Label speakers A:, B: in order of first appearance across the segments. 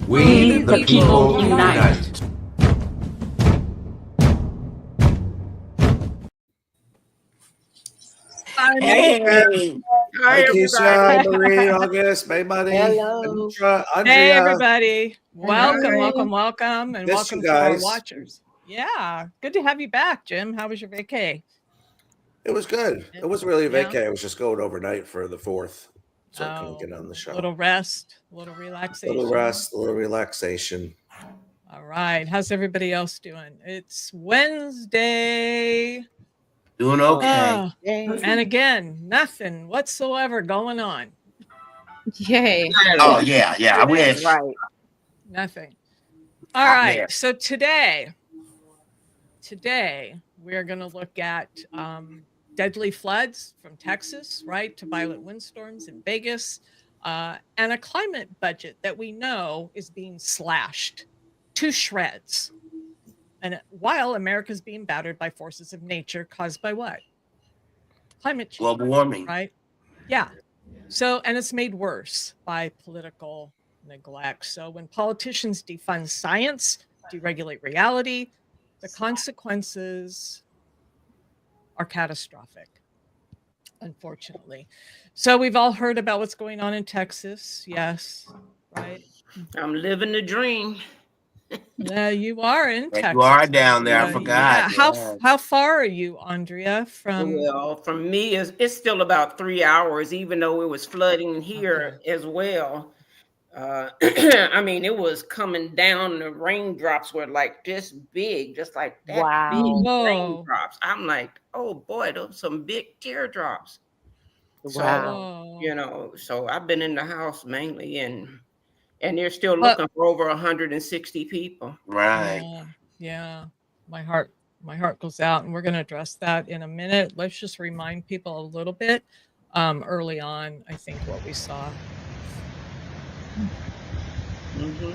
A: We the people unite.
B: Hey,
C: Hi,
B: Keisha,
C: everybody.
B: Marie, August, May Buddy,
D: Hello.
B: Anitra,
E: Hey,
B: Andrea.
E: everybody. Welcome,
B: Hi.
E: welcome, welcome, and
B: Missed
E: welcome
B: you
E: to our
B: guys.
E: watchers. Yeah, good to have you back, Jim. How was your vacay?
B: It was good. It wasn't really a
E: Yeah.
B: vacay. I was just going overnight for the 4th, so I couldn't
E: Oh,
B: get on the show.
E: a little rest, a little relaxation.
B: Little rest, a little relaxation.
E: All right. How's everybody else doing? It's Wednesday.
D: Doing okay.
E: Oh, and again, nothing whatsoever going on.
C: Yay.
D: Oh yeah, I wish.
C: Right.
E: Nothing. All
D: Hot
E: right.
D: mess.
E: So today we're going to look at deadly floods from Texas, right, to violent windstorms in Vegas, and a climate budget that we know is being slashed to shreds. And while America's being battered by forces of nature caused by what? Climate change.
D: Global warming.
E: Right? Yeah. So, and it's made worse by political neglect. So when politicians defund science, deregulate reality, the consequences are catastrophic, unfortunately. So we've all heard about what's going on in Texas. Yes, right?
C: I'm living the dream.
E: You are in Texas.
D: You are down there. I forgot.
E: Yeah. How far are you, Andrea, from?
C: Well, from me, it's still about 3 hours, even though it was flooding here as well. I mean, it was coming down. The raindrops were like this big, just like that.
E: Wow.
C: Big raindrops. I'm like, oh boy, those some big teardrops.
E: Wow.
C: So, so I've been in the house mainly, and they're still looking for over 160 people.
D: Right.
E: Yeah. My heart goes out, and we're going to address that in a minute. Let's just remind people a little bit early on, I think, what we saw.
C: Mm-hmm.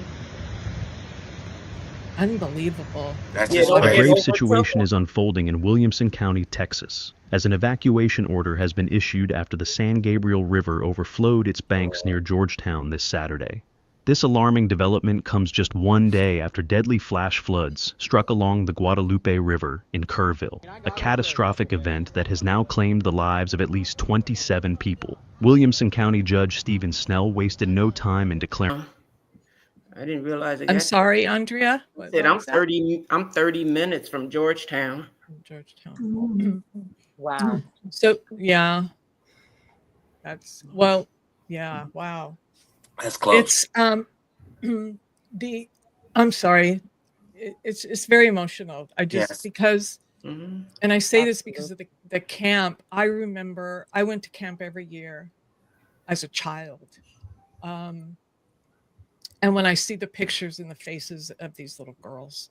E: Unbelievable.
F: A grave situation is unfolding in Williamson County, Texas, as an evacuation order has been issued after the San Gabriel River overflowed its banks near Georgetown this Saturday. This alarming development comes just one day after deadly flash floods struck along the Guadalupe River in Kerrville, a catastrophic event that has now claimed the lives of at least 27 people. Williamson County Judge Stephen Snell wasted no time in declaring...
C: I didn't realize it.
E: I'm sorry, Andrea.
C: I'm 30 minutes from Georgetown.
D: Wow.
E: So yeah. Wow.
D: That's close.
E: It's I'm sorry. It's very emotional. Because and I say this because of the camp. I remember I went to camp every year as a child. And when I see the pictures and the faces of these little girls,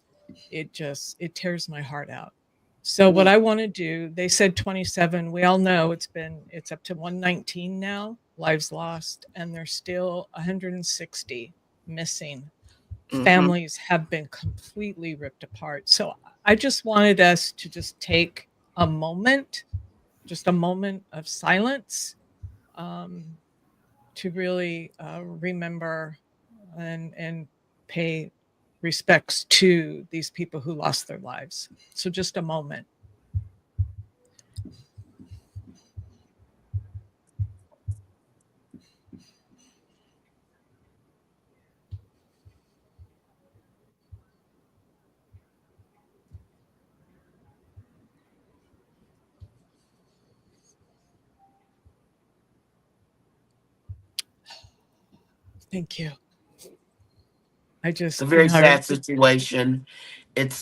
E: it tears my heart out. So what I want to do, they said 27. We all know it's up to 119 now, lives lost, and there's still 160 missing. Mm-hmm. Families have been completely ripped apart. So I just wanted us to just take a moment of silence to really remember and pay respects to these people who lost their lives. So just a moment. Thank you.
D: It's a very sad situation. It's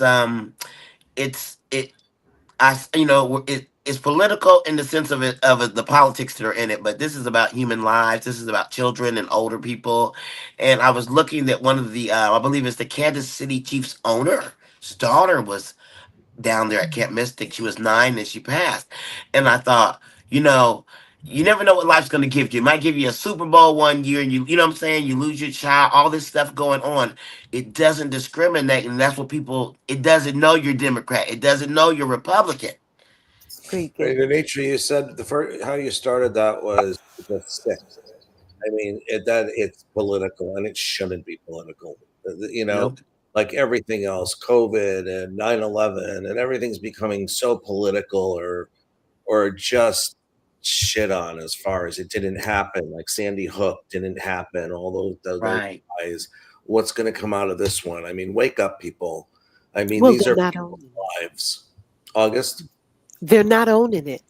D: political in the sense of the politics that are in it, but this is about human lives. This is about children and older people. And I was looking at one of the I believe it's the Kansas City Chiefs owner's daughter was down there at Camp Mystic. She was 9 and she passed. And I thought, you never know what life's going to give you. It might give you a Super Bowl one year, and you know what I'm saying? You lose your child, all this stuff going on. It doesn't discriminate, and that's what it doesn't know you're Democrat. It doesn't know you're Republican.
B: Anitra, you said how you started that was the 6th. I mean, it's political, and it shouldn't be political. You know,
D: Nope.
B: like everything else, COVID and 9/11, and everything's becoming so political, or just shit on as far as it didn't happen. Like Sandy Hook didn't happen. All those
D: Right.
B: guys. What's going to come out of this one? I mean, wake up, people. I mean,
G: Well,
B: these
G: they're
B: are
G: not
B: people's
G: owning
B: lives. August.
G: They're not owning it.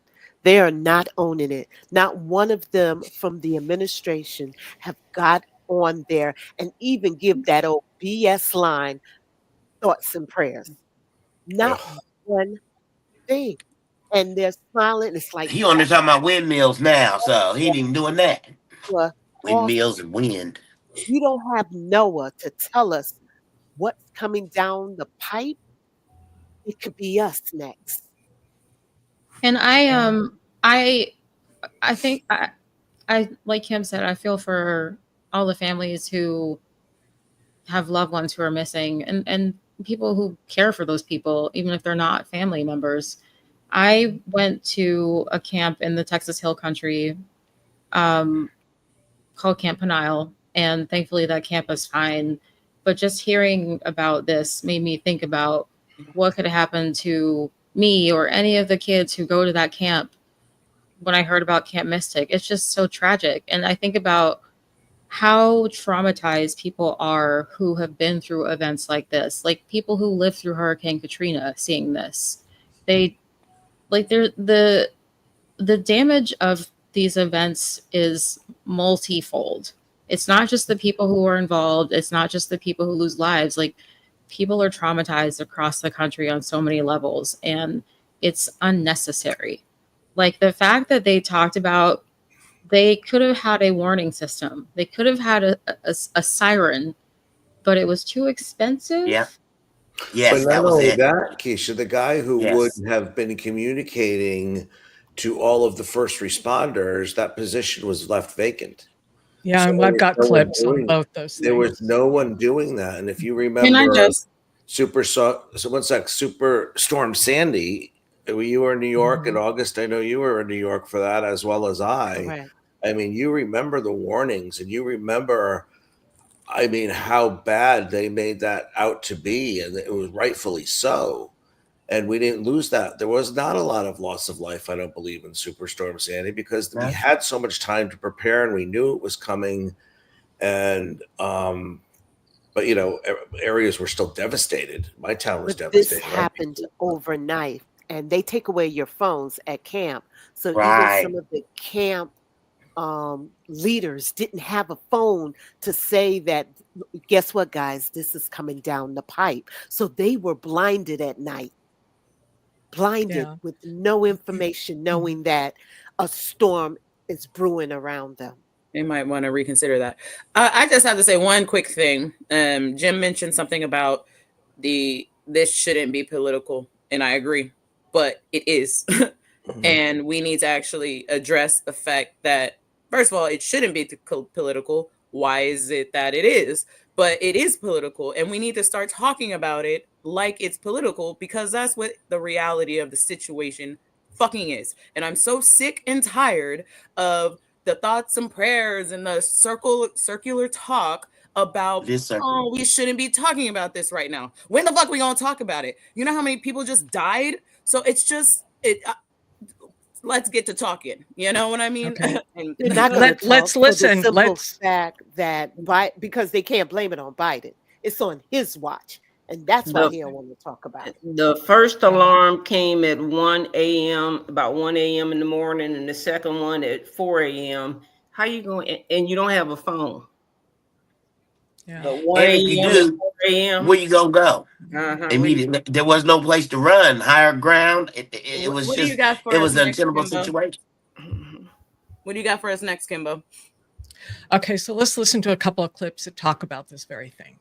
G: They are not owning it. Not one of them from the administration have got on there and even give that old BS line, thoughts and prayers. Not
B: Ugh.
G: one thing. And they're smiling. It's like
D: He only talking about windmills now, so he ain't even doing that.
G: Noah off.
D: Windmills and wind.
G: We don't have Noah to tell us what's coming down the pipe. It could be us next.
A: And I think I like Kim said, I feel for all the families who have loved ones who are missing, and people who care for those people, even if they're not family members. I went to a camp in the Texas Hill Country called Camp Peniel, and thankfully that camp is fine. But just hearing about this made me think about what could have happened to me or any of the kids who go to that camp. When I heard about Camp Mystic, it's just so tragic. And I think about how traumatized people are who have been through events like this, like people who lived through Hurricane Katrina, seeing this. They're the damage of these events is multifold. It's not just the people who are involved. It's not just the people who lose lives. Like, people are traumatized across the country on so many levels, and it's unnecessary. Like, the fact that they talked about, they could have had a warning system. They could have had a siren, but it was too expensive.
D: Yeah.
B: But
D: Yes,
B: not
D: that was
B: only
D: it.
B: that, Keisha, the guy who
D: Yes.
B: would have been communicating to all of the first responders, that position was left vacant.
E: Yeah,
B: So
E: and
B: there
E: I've
B: was
E: got
B: no one
E: clips on
B: doing-
E: both those
B: There was
E: things.
B: no one doing that. And if you
A: Can I
B: remember
A: just
B: Superstorm Sandy, you were in New York in
E: Mhm.
B: August. I know you were in New York for that as well as I.
G: Correct.
B: I mean, you remember the warnings, and you remember, I mean, how bad they made that out to be, and it was rightfully so. And we didn't lose that. There was not a lot of loss of life, I don't believe, in Superstorm Sandy, because we
D: No.
B: had so much time to prepare, and we knew it was coming. And but you know, areas were still devastated. My town was
G: But this
B: devastated.
G: happened overnight, and they take away your phones at camp. So even
D: Right.
G: some of the camp leaders didn't have a phone to say that, guess what, guys, this is coming down the pipe. So they were blinded at night, blinded
E: Yeah.
G: with no information, knowing that a storm is brewing around them.
H: They might want to reconsider that. I just have to say one quick thing. Jim mentioned something about this shouldn't be political, and I agree, but it is. And we need to actually address the fact that, first of all, it shouldn't be political. Why is it that it is? But it is political, and we need to start talking about it like it's political, because that's what the reality of the situation fucking is. And I'm so sick and tired of the thoughts and prayers and the circular talk about, oh, we shouldn't be talking about this right now. When the fuck we gonna talk about it? You know how many people just died? So it's just let's get to talking. You know what I mean?
E: Okay.
G: They're not going to
E: Let's
G: talk for the
E: listen.
G: simple fact that because they can't blame it on Biden. It's on his watch. And that's why he don't want to talk about it.
C: The first alarm came at 1 a.m., about 1 a.m. in the morning, and the second one at 4 a.m. How you going? And you don't have a phone.
E: Yeah.
C: But 1
D: And if you
C: a.m.
D: do,
C: and 4 a.m.
D: where you gonna go?
C: Uh-huh.
D: Immediately, there was no place to run. Higher ground. It was
H: What do
D: just.
H: you got for
D: It
H: us
D: was an
H: next,
D: untenable
H: Kimbo?
D: situation.
H: What do you got for us next, Kimbo?
E: Okay, so let's listen to a couple of clips that talk about this very thing.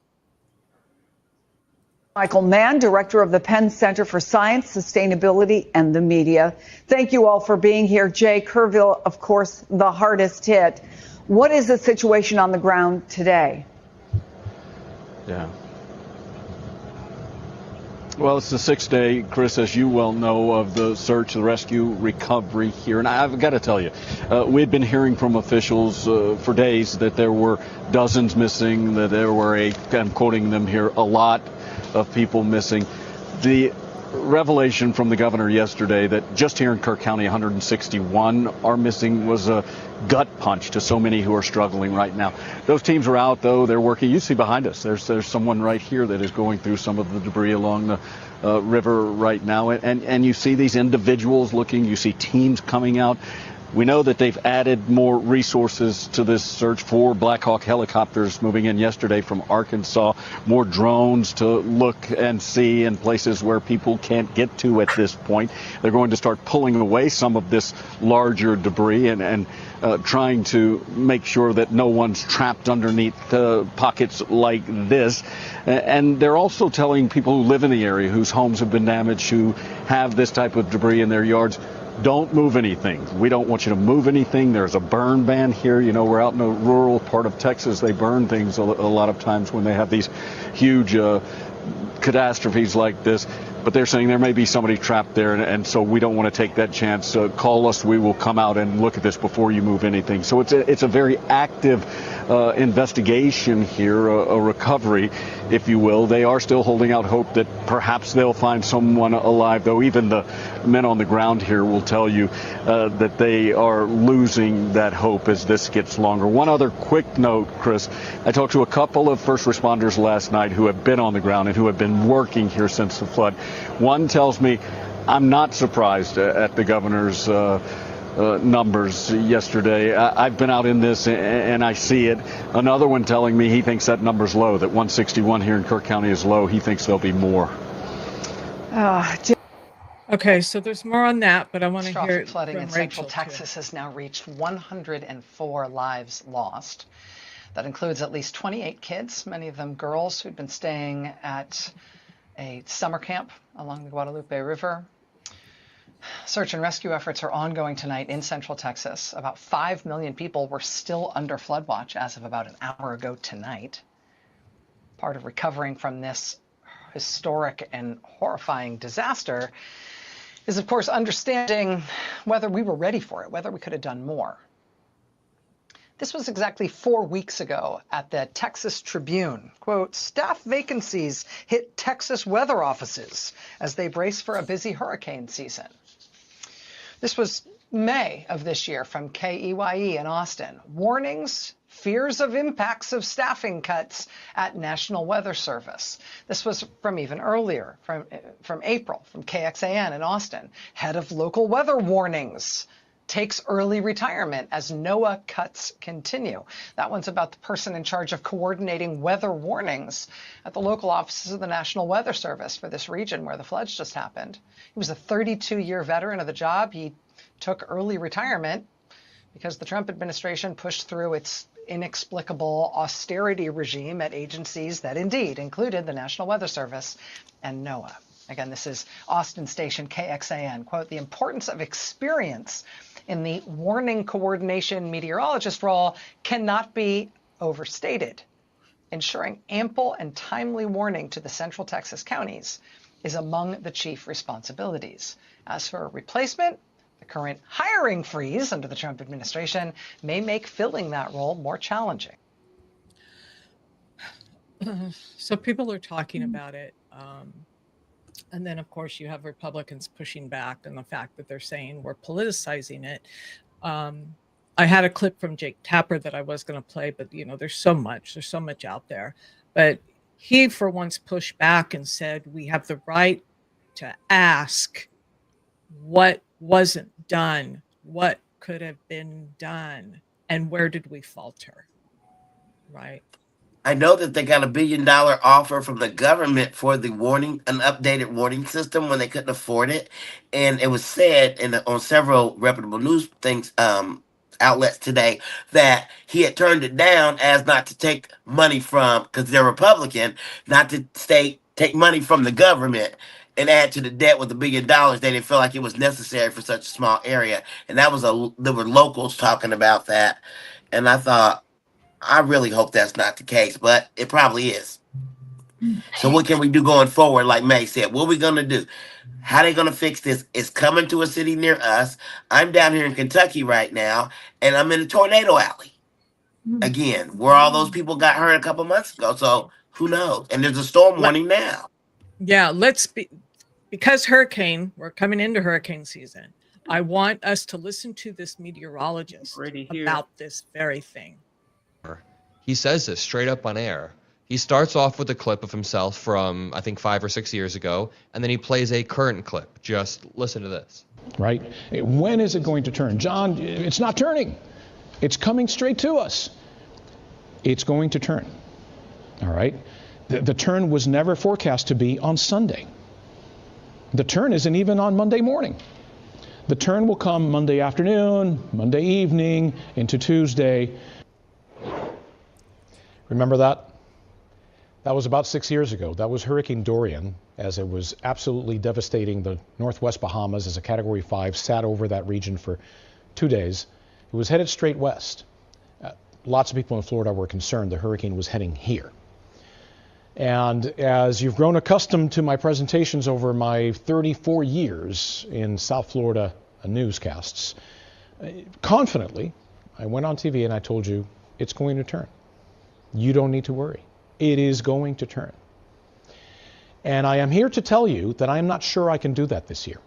I: Michael Mann, director of the Penn Center for Science, Sustainability, and the Media. Thank you all for being here. Jay Kerrville, of course, the hardest hit. What is the situation on the ground today?
J: Yeah. Well, it's the sixth day, Chris, as you well know, of the search, the rescue, recovery here. And I've got to tell you, we've been hearing from officials for days that there were dozens missing, that there were I'm quoting them here, a lot of people missing. The revelation from the governor yesterday that just here in Kirk County 161 are missing was a gut punch to so many who are struggling right now. Those teams are out, though. They're working. You see behind us, there's someone right here that is going through some of the debris along the river right now. And you see these individuals looking. You see teams coming out. We know that they've added more resources to this search. 4 Black Hawk helicopters moving in yesterday from Arkansas, more drones to look and see in places where people can't get to at this point. They're going to start pulling away some of this larger debris and trying to make sure that no one's trapped underneath pockets like this. And they're also telling people who live in the area, whose homes have been damaged, who have this type of debris in their yards, don't move anything. We don't want you to move anything. There's a burn ban here. You know, we're out in a rural part of Texas. They burn things a lot of times when they have these huge catastrophes like this. But they're saying there may be somebody trapped there, and so we don't want to take that chance. Call us. We will come out and look at this before you move anything. So it's a very active investigation here, a recovery, if you will. They are still holding out hope that perhaps they'll find someone alive, though even the men on the ground here will tell you that they are losing that hope as this gets longer. One other quick note, Chris. I talked to a couple of first responders last night who have been on the ground and who have been working here since the flood. One tells me, I'm not surprised at the governor's numbers yesterday. I've been out in this and I see it. Another one telling me he thinks that number's low, that 161 here in Kirk County is low. He thinks there'll be more.
E: Okay, so there's more on that, but I want to hear
I: Catastrophic
E: it
I: flooding
E: from
I: in central
E: Rachel,
I: Texas has now reached 104 lives lost. That includes at least 28 kids, many of them girls who'd been staying at a summer camp along the Guadalupe River. Search and rescue efforts are ongoing tonight in central Texas. About 5 million people were still under flood watch as of about an hour ago tonight. Part of recovering from this historic and horrifying disaster is, of course, understanding whether we were ready for it, whether we could have done more. This was exactly 4 weeks ago at the Texas Tribune. Quote, staff vacancies hit Texas weather offices as they brace for a busy hurricane season. This was May of this year from KEYE in Austin. Warnings, fears of impacts of staffing cuts at National Weather Service. This was from even earlier, from April, from KXAN in Austin. Head of local weather warnings takes early retirement as NOAA cuts continue. That one's about the person in charge of coordinating weather warnings at the local offices of the National Weather Service for this region where the floods just happened. He was a 32-year veteran of the job. He took early retirement because the Trump administration pushed through its inexplicable austerity regime at agencies that indeed included the National Weather Service and NOAA. Again, this is Austin station KXAN. Quote, the importance of experience in the warning coordination meteorologist role cannot be overstated. Ensuring ample and timely warning to the Central Texas counties is among the chief responsibilities. As for a replacement, the current hiring freeze under the Trump administration may make filling that role more challenging.
E: So people are talking about it. And then, of course, you have Republicans pushing back on the fact that they're saying we're politicizing it. I had a clip from Jake Tapper that I was going to play, but, you know, there's so much out there. But he, for once, pushed back and said we have the right to ask what wasn't done, what could have been done, and where did we falter, right?
D: I know that they got $1 billion offer from the government for the warning, an updated warning system when they couldn't afford it, and it was said on several reputable news things outlets today that he had turned it down as not to take money from, because they're Republican, not to take money from the government and add to the debt with $1 billion. They didn't feel like it was necessary for such a small area, and there were locals talking about that, and I thought, I really hope that's not the case, but it probably is. So what can we do going forward? Like May said, what are we gonna do? How they gonna fix this? It's coming to a city near us. I'm down here in Kentucky right now, and I'm in a tornado alley. Again, where all those people got hurt a couple months ago. So who knows? And there's a storm warning now.
E: Yeah, because we're coming into hurricane season. I want us to listen to this meteorologist about this very thing.
K: He says this straight up on air. He starts off with a clip of himself from, I think, 5 or 6 years ago, and then he plays a current clip. Just listen to this.
L: Right? When is it going to turn? John, it's not turning. It's coming straight to us. It's going to turn. All right? The turn was never forecast to be on Sunday. The turn isn't even on Monday morning. The turn will come Monday afternoon, Monday evening, into Tuesday. Remember that? That was about 6 years ago. That was Hurricane Dorian, as it was absolutely devastating the northwest Bahamas as a Category 5, sat over that region for 2 days. It was headed straight west. Lots of people in Florida were concerned the hurricane was heading here. And as you've grown accustomed to my presentations over my 34 years in South Florida newscasts, confidently, I went on TV and I told you, it's going to turn. You don't need to worry. It is going to turn. And I am here to tell you that I am not sure I can do that this year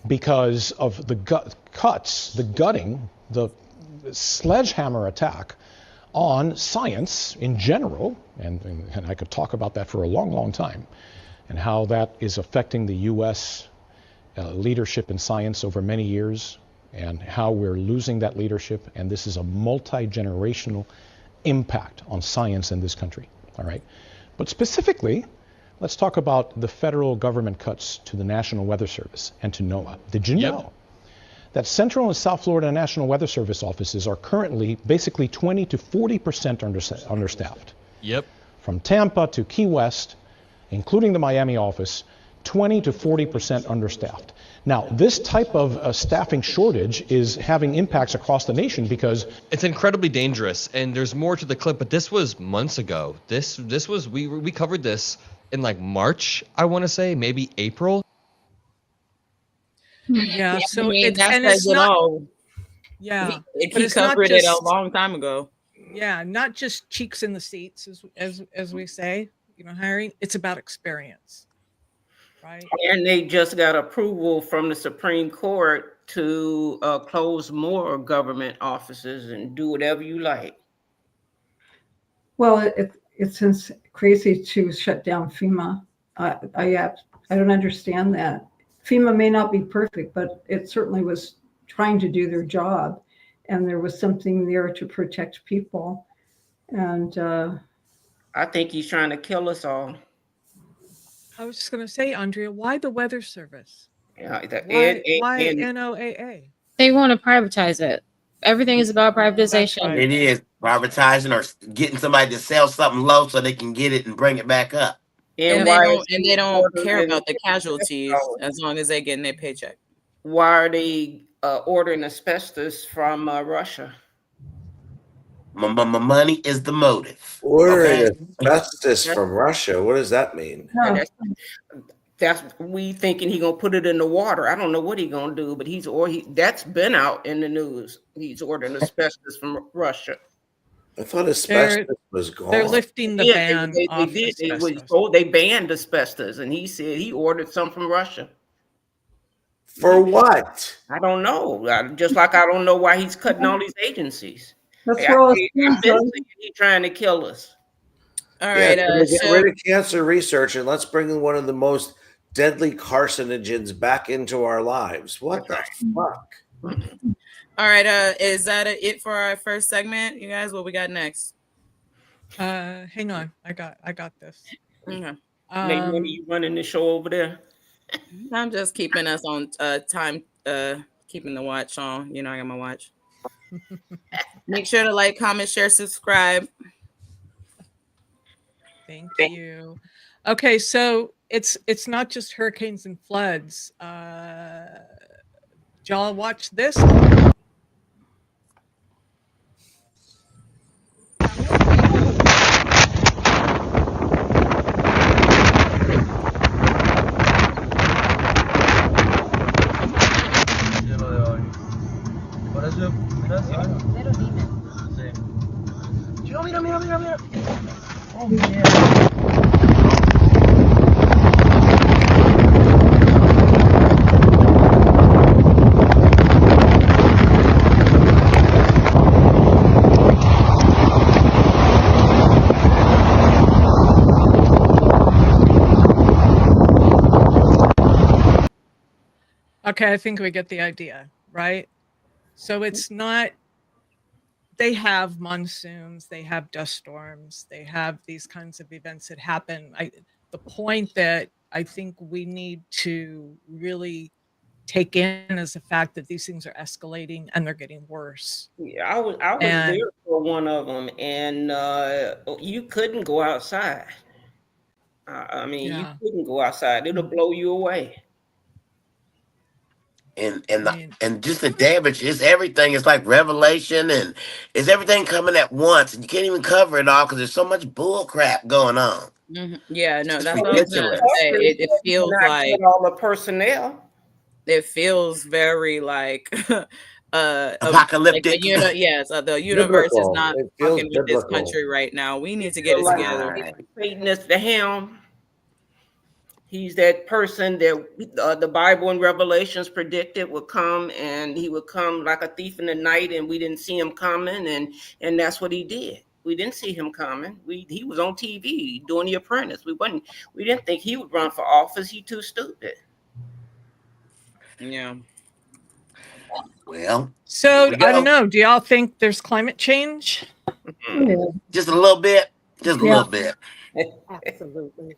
L: because of the gutting, the sledgehammer attack on science in general, and I could talk about that for a long, long time, and how that is affecting the U.S. Leadership in science over many years, and how we're losing that leadership, and this is a multi-generational impact on science in this country, all right? But specifically, let's talk about the federal government cuts to the National Weather Service and to NOAA. Did you know that Central and South Florida National Weather Service offices are currently basically 20 to 40% understaffed?
K: Yep.
L: From Tampa to Key West, including the Miami office, 20 to 40% understaffed. Now, this type of staffing shortage is having impacts across the nation because
K: it's incredibly dangerous, and there's more to the clip, but this was months ago. This was, we covered this in like March, I want to say, maybe April.
E: Yeah, so
H: I mean,
E: it's not. Yeah,
H: he covered it a long time ago.
E: Yeah, not just cheeks in the seats, as we say, hiring. It's about experience, right?
C: And they just got approval from the Supreme Court to close more government offices and do whatever you like.
M: Well, it's crazy to shut down FEMA. I don't understand that. FEMA may not be perfect, but it certainly was trying to do their job, and there was something there to protect people. And
C: I think he's trying to kill us all.
E: I was just going to say, Andrea, why the Weather Service?
C: Yeah,
E: why NOAA?
A: They want to privatize it. Everything is about privatization.
E: Right.
D: It is privatizing or getting somebody to sell something low so they can get it and bring it back up.
H: And they don't care about the casualties as long as they're getting their paycheck.
C: Why are they ordering asbestos from Russia?
D: Money is the motive.
B: Ordering asbestos from Russia. What does that mean?
M: no,
C: That's we thinking he gonna put it in the water. I don't know what he gonna do, but that's been out in the news. He's ordering asbestos from Russia.
B: I thought asbestos was gone.
E: They're lifting the ban off asbestos.
C: They banned asbestos, and he said he ordered some from Russia.
B: For what?
C: I don't know. Just like I don't know why he's cutting all these agencies.
M: that's where all
C: He's trying to kill us.
H: All right.
B: Get rid of cancer research and let's bring in one of the most deadly carcinogens back into our lives. What the fuck?
H: All right. Is that it for our first segment, you guys? What we got next?
E: Hang on, I got this.
H: Okay.
C: Maybe you running the show over there.
H: I'm just keeping us on time, keeping the watch on. I got my watch. Make sure to like, comment, share, subscribe.
E: Thank you. Okay, so it's not just hurricanes and floods. Y'all watch this. Okay, I think we get the idea, right? So it's not, they have monsoons, they have dust storms, they have these kinds of events that happen. The point that I think we need to really take in is the fact that these things are escalating and they're getting worse.
C: Yeah, I was
E: And
C: there for one of them, and you couldn't go outside. I mean, you
E: yeah,
C: couldn't go outside; it'll blow you away.
D: And
E: I
D: and the,
E: mean,
D: and just the damage is everything. It's like Revelation, and it's everything coming at once, and you can't even cover it all because there's so much bull crap going on.
H: Yeah, no,
D: It's
H: that's
D: just
H: what I was gonna
D: ridiculous.
H: say. It
C: When
H: feels
C: I
H: like
C: get all the personnel.
H: it feels very like like
D: Apocalyptic.
H: the universe is
B: Biblical.
H: not
B: It feels
H: fucking with this
B: biblical.
H: country right now. We need to get
C: Feel
H: it
C: like
H: together.
D: Right.
C: Satan is the helm. He's that person that the Bible and Revelations predicted would come, and he would come like a thief in the night, and we didn't see him coming, and that's what he did. We didn't see him coming. He was on TV doing The Apprentice. We didn't think he would run for office. He too stupid.
H: Yeah.
D: Well, here
E: so
D: we
E: I don't
D: go.
E: know. Do y'all think there's climate change?
C: Mhm.
M: Yeah.
D: Just a little bit. Just a
M: Yeah.
D: little bit.
G: Absolutely.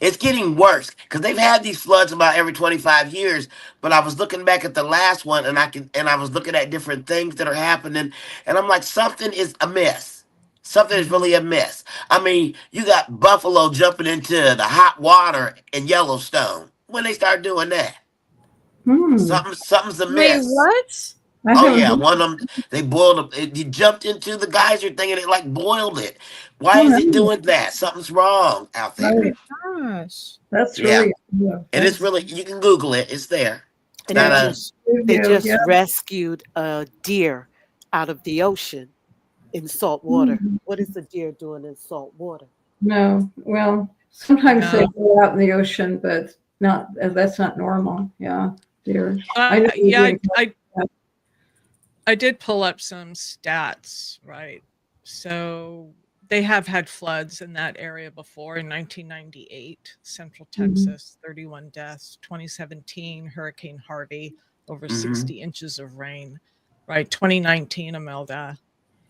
D: It's getting worse because they've had these floods about every 25 years. But I was looking back at the last one, and I was looking at different things that are happening, and I'm like, something is amiss. Something is really amiss. I mean, you got buffalo jumping into the hot water in Yellowstone. When they start doing that,
M: Hmm.
D: something's
A: Wait,
D: amiss.
A: what?
M: I
D: Oh
M: haven't
D: yeah,
M: heard.
D: one of them, they boiled it. He jumped into the geyser thing and it like boiled it. Why
M: Oh,
D: is it
M: no.
D: doing that? Something's wrong out there.
M: Right.
A: Gosh.
M: That's
D: Yeah,
M: really, yeah,
D: and it's
M: that's,
D: really, you can Google it. It's there. It's
G: And they
D: not
M: yeah.
D: a
G: just they
M: Yeah.
G: just rescued a deer out of the ocean in salt water.
M: Hmm.
G: What is the deer doing in salt water?
M: No. Well, sometimes they
E: No.
M: go out in the ocean, but not, that's not normal. Yeah. Deer. I know they
E: Yeah,
M: do.
E: I did pull up some stats, right? So they have had floods in that area before. In 1998, Central
M: Mhm.
E: Texas, 31 deaths. 2017, Hurricane Harvey, over
D: hmm
E: 60 inches of rain, right? 2019, Imelda,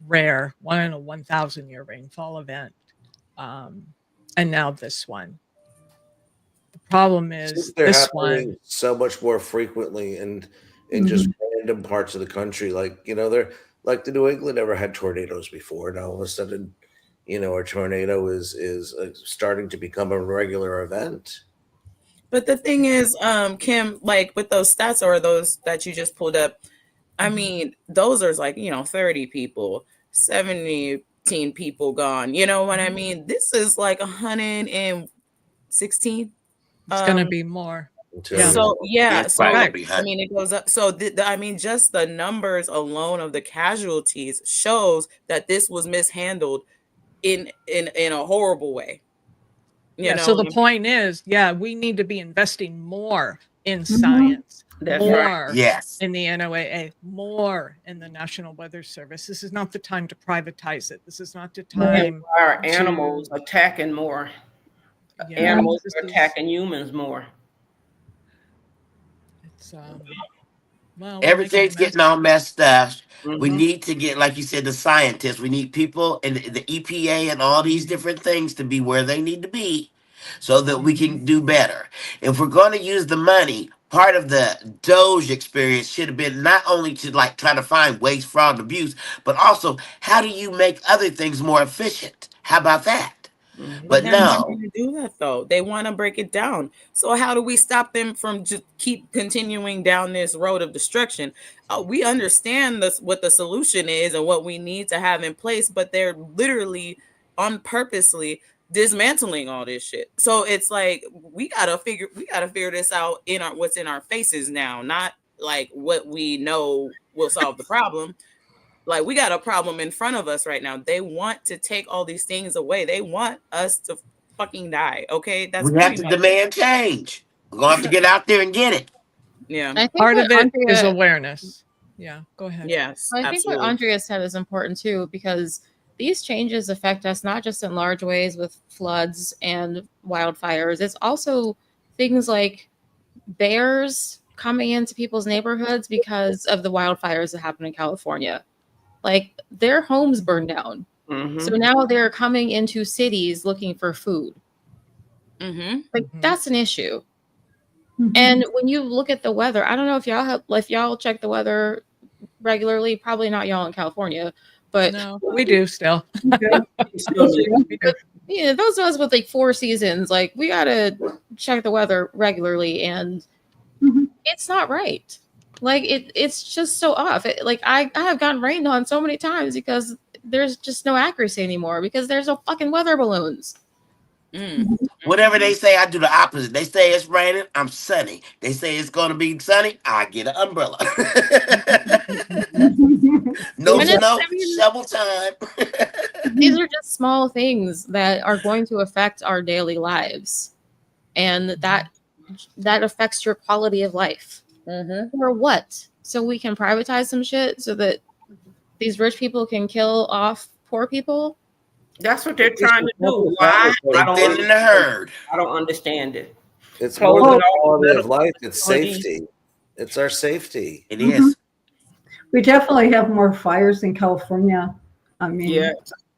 E: rare, 1 in a 1,000 year rainfall event. And now this one. The problem
B: Since
E: is
B: they're
E: this one,
B: happening so much more frequently and in just
M: Mhm.
B: random parts of the country, like they're like the New England never had tornadoes before. Now all of a sudden, a tornado is starting to become a regular event.
H: But the thing is, Kim, like with those stats or those that you just pulled up, I mean, those are like, 30 people, 17 people gone. You know what I mean? This is like 116.
E: it's going to
H: Um,
E: be more.
B: Until
E: Yeah.
H: so
D: Yeah,
H: yeah,
D: it's probably gonna
H: so
E: Right.
D: be
H: I
D: hot.
H: mean it goes up. So I mean, just the numbers alone of the casualties shows that this was mishandled in a horrible way. You
E: Yeah. So
H: know,
E: the point is, yeah, we need to be investing more in
M: Mhm.
E: science,
C: That's right.
E: more
D: Yes.
E: in the NOAA, more in the National Weather Service. This is not the time to privatize it. This is not the
C: And
E: time
C: our
E: to,
C: animals attacking more.
E: yeah,
C: Animals
E: this
C: are
E: is,
C: attacking humans more.
E: it's, well, we're making a
D: Everything's
E: mess.
D: getting all messed up. We
C: Hmm.
D: need to get, like you said, the scientists. We need people and the EPA and all these different things to be where they need to be so that we
E: Mhm.
D: can do better. If we're going to use the money, part of the Doge experience should have been not only to like try to find waste, fraud, and abuse, but also how do you make other things more efficient? How about that?
H: but
D: But
C: Hmm.
H: they're not
D: no,
H: going to do that though. They want to break it down. So how do we stop them from just keep continuing down this road of destruction? We understand this, what the solution is and what we need to have in place, but they're literally on purposely dismantling all this shit. So it's like we gotta figure this out in our what's in our faces now, not like what we know will solve the problem. Like, we got a problem in front of us right now. They want to take all these things away. They want us to fucking die. Okay, that's
D: We have
H: pretty
D: to
H: much it.
D: demand change. We're gonna have to get out there and get it.
H: Yeah.
A: I think
E: Part
A: what
E: of it is
A: Andrea,
E: awareness. Yeah, go ahead.
H: Yes,
A: I think what
H: absolutely.
A: Andrea said is important too, because these changes affect us not just in large ways with floods and wildfires. It's also things like bears coming into people's neighborhoods because of the wildfires that happened in California. Like their homes burned down. So now they're coming into cities looking for food.
H: Mm-hmm.
A: Like that's an issue.
M: Mhm.
A: And when you look at the weather, I don't know if y'all check the weather regularly. Probably not y'all in California, but
E: No, we do still.
M: Okay.
E: We do.
A: yeah, those of us with like 4 seasons, like we gotta check the weather regularly, and
M: Mhm.
A: it's not right. Like it's just so off. Like I have gotten rained on so many times because there's just no accuracy anymore because there's no fucking weather balloons.
D: Whatever they say, I do the opposite. They say it's raining, I'm sunny. They say it's gonna be sunny, I get an umbrella. No
A: And
D: snow,
A: I mean,
D: shovel time.
A: these are just small things that are going to affect our daily lives, and that affects your quality of life. For what? So we can privatize some shit so that these rich people can kill off poor people?
C: That's what they're trying to do. Why?
D: They thinning the herd.
C: I don't understand it.
B: It's more
C: Closing
B: than
C: all
B: quality of
C: medical
B: life. It's
C: facilities.
B: safety. It's our safety.
D: It is.
M: We definitely have more fires in California. I mean,
C: Yeah.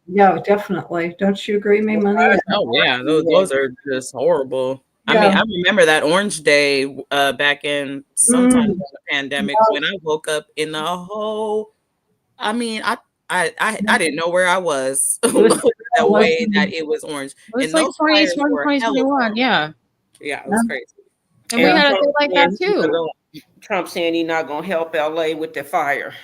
M: yeah, definitely. Don't you agree, May Money?
H: Oh yeah, those are just horrible. I mean,
M: Yeah.
H: I remember that orange day back in sometime during the pandemic when I woke up in the whole. I mean, I didn't know where I was the way that it was orange.
A: It was
H: And
A: like
H: those fires
A: 2020,
H: were hella
A: 2021, yeah.
H: Yeah, it was crazy.
A: And we had a day like that too.
C: Trump saying he's not going to help LA with the fire.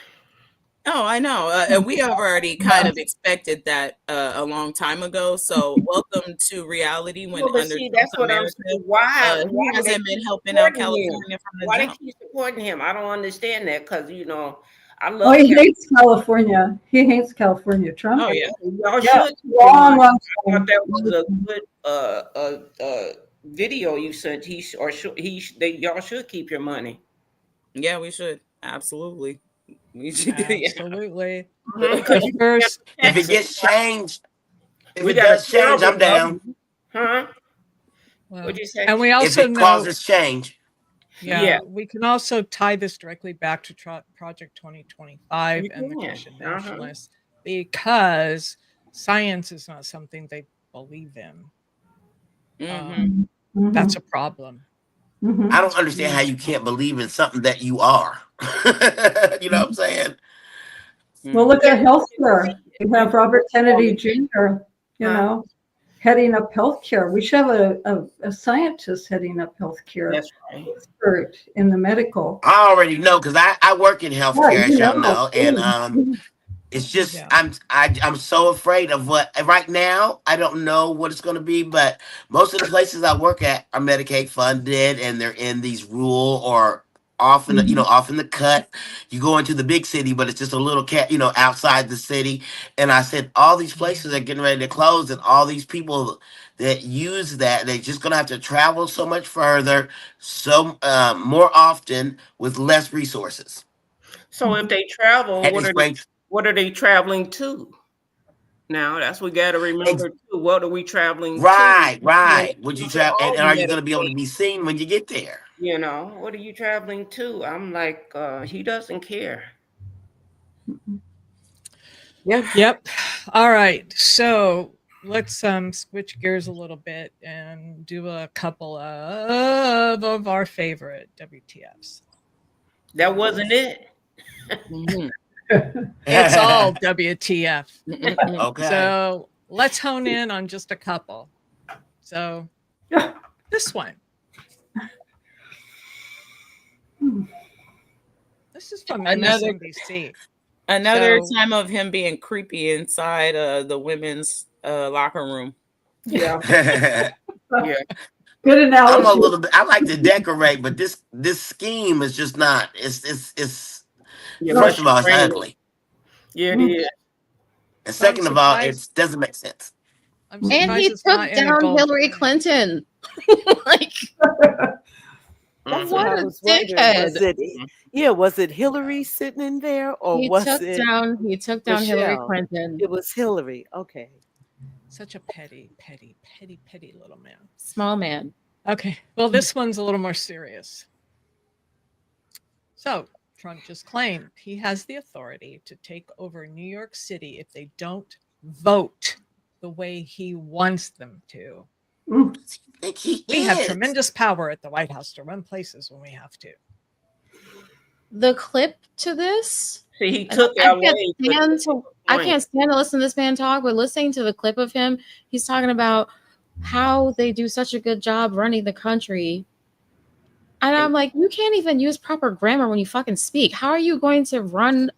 H: Oh, I know. And we have already kind of expected that a long time ago. So welcome to reality when
C: Well, but
H: under
C: see,
H: Trump's
C: that's what I'm
H: America,
C: saying. Why
H: he
C: do they
H: hasn't been
C: keep
H: helping out
C: supporting him?
H: California from the
C: Why they
H: jump.
C: keep supporting him? I don't understand that because, I
M: Oh,
C: love
M: he
C: him.
M: hates California. He hates California. Trump.
H: Oh yeah.
C: Y'all
M: Yeah,
C: should.
M: long
C: I
M: time.
C: thought that was a good video you sent. Y'all should keep your money.
H: Yeah, we should. Absolutely. We should. Yeah.
E: Absolutely.
C: Because
E: First,
D: If it gets changed, if
C: we
D: it
C: got a
D: does change, I'm
C: terrible
D: down.
C: Huh?
E: well,
C: What'd you say?
E: and we
D: If
E: also
D: it
E: know,
D: causes change.
E: yeah, we can also tie this directly back to Project 2025
C: You
E: and the
C: can.
E: Christian nationalists because science is not something they believe in. That's a problem.
D: I don't understand how you can't believe in something that you are. You know what I'm saying?
M: Well, look at healthcare. We have Robert Kennedy Jr., heading up healthcare. We should have a scientist heading up healthcare.
C: That's right.
M: Expert in the medical.
D: I already know because I work in healthcare, as y'all know, and it's just I'm so afraid of what right now. I don't know what it's going to be, but most of the places I work at are Medicaid funded, and they're in these rural or often off in the cut. You go into the big city, but it's just a little outside the city. And I said all these places are getting ready to close, and all these people that use that they're just going to have to travel so much further, so more often with less resources.
C: So if they travel,
D: And it's great.
C: what are they traveling to? Now that's we got to remember too. What are we traveling to?
D: Right. Would you travel? And are you going to be able to be seen when you get there?
C: What are you traveling to? I'm like, he doesn't care.
E: Yep. All right. So let's switch gears a little bit and do a couple of our favorite WTFs.
C: That wasn't it.
E: It's all WTF.
D: Okay.
E: So let's hone in on just a couple. So this one. This is from MSNBC.
H: Another time of him being creepy inside the women's locker room.
C: Yeah.
M: Yeah. Good analogy.
D: I'm a little bit. I like to decorate, but this scheme is just not. It's first of all, it's ugly.
C: Yeah, it is.
D: And
E: So I'm
D: second of all, it
E: surprised.
D: doesn't make sense.
E: I'm
A: And
E: surprised
A: he
E: it's not
A: took
E: in a
A: down
E: gold
A: Hillary
E: frame.
A: Clinton. Like,
G: That's
A: what
G: what I
A: a
G: was wondering. Was
A: dickhead.
G: it, yeah, was it Hillary sitting in there or
A: He
G: was
A: took
G: it
A: down Hillary
G: Michelle?
A: Clinton.
G: It was Hillary. Okay.
E: Such a petty, petty, petty, petty little man.
A: Small man.
E: Okay, well, this one's a little more serious. So, Trump just claimed he has the authority to take over New York City if they don't vote the way he wants them to.
D: I think he
E: We have
D: is.
E: tremendous power at the White House to run places when we have to.
A: The clip to this,
C: See, he
A: I
C: took
A: can't
C: LA.
A: stand to listen to this man talk, but listening to the clip of him, he's talking about how they do such a good job running the country. And I'm like, you can't even use proper grammar when you fucking speak. How are you going to run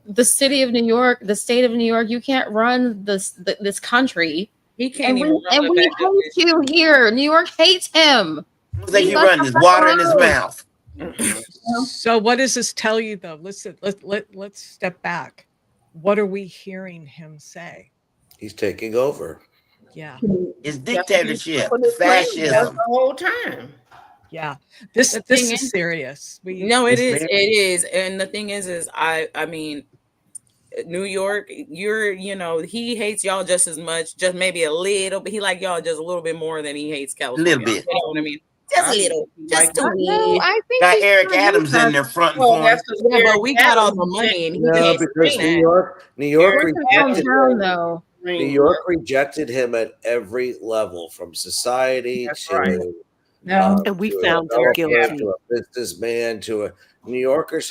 A: the city of New York, the state of New York? You can't run this country.
H: He can't
A: And
H: even run the
A: we
H: back of
A: hate you here. New York hates him.
D: Like he run his water in his mouth.
E: So what does this tell you, though? Let's step back. What are we hearing him say?
B: He's taking over.
E: Yeah.
D: It's dictatorship,
C: That's
D: fascism.
C: the whole time.
E: Yeah. This
H: The thing
E: is
H: is-
E: serious.
H: No, it is.
D: It's
H: It is. And the thing is I mean, New York, he hates y'all just as much, just maybe a little, but he like y'all just a little bit more than he hates California.
D: Little bit.
H: You know what I mean? Just a little. Just a
A: No,
H: wee.
A: I think
D: Got
A: he's
D: Eric
A: trying to
D: Adams
A: use
D: in
A: us.
D: there fronting
C: Well,
D: for him.
C: that's 'cause
H: Yeah, but
C: Eric
H: we got all the
C: Adams
H: money and he
B: No,
H: can't
B: because
H: sustain
B: New
H: that.
B: York
A: We're
B: rejected
A: down, though.
B: him at every level, from society
C: That's
B: to
C: right.
M: No.
G: And we
B: to a
G: found him
B: developer,
G: guilty.
B: to a businessman, to a New Yorkers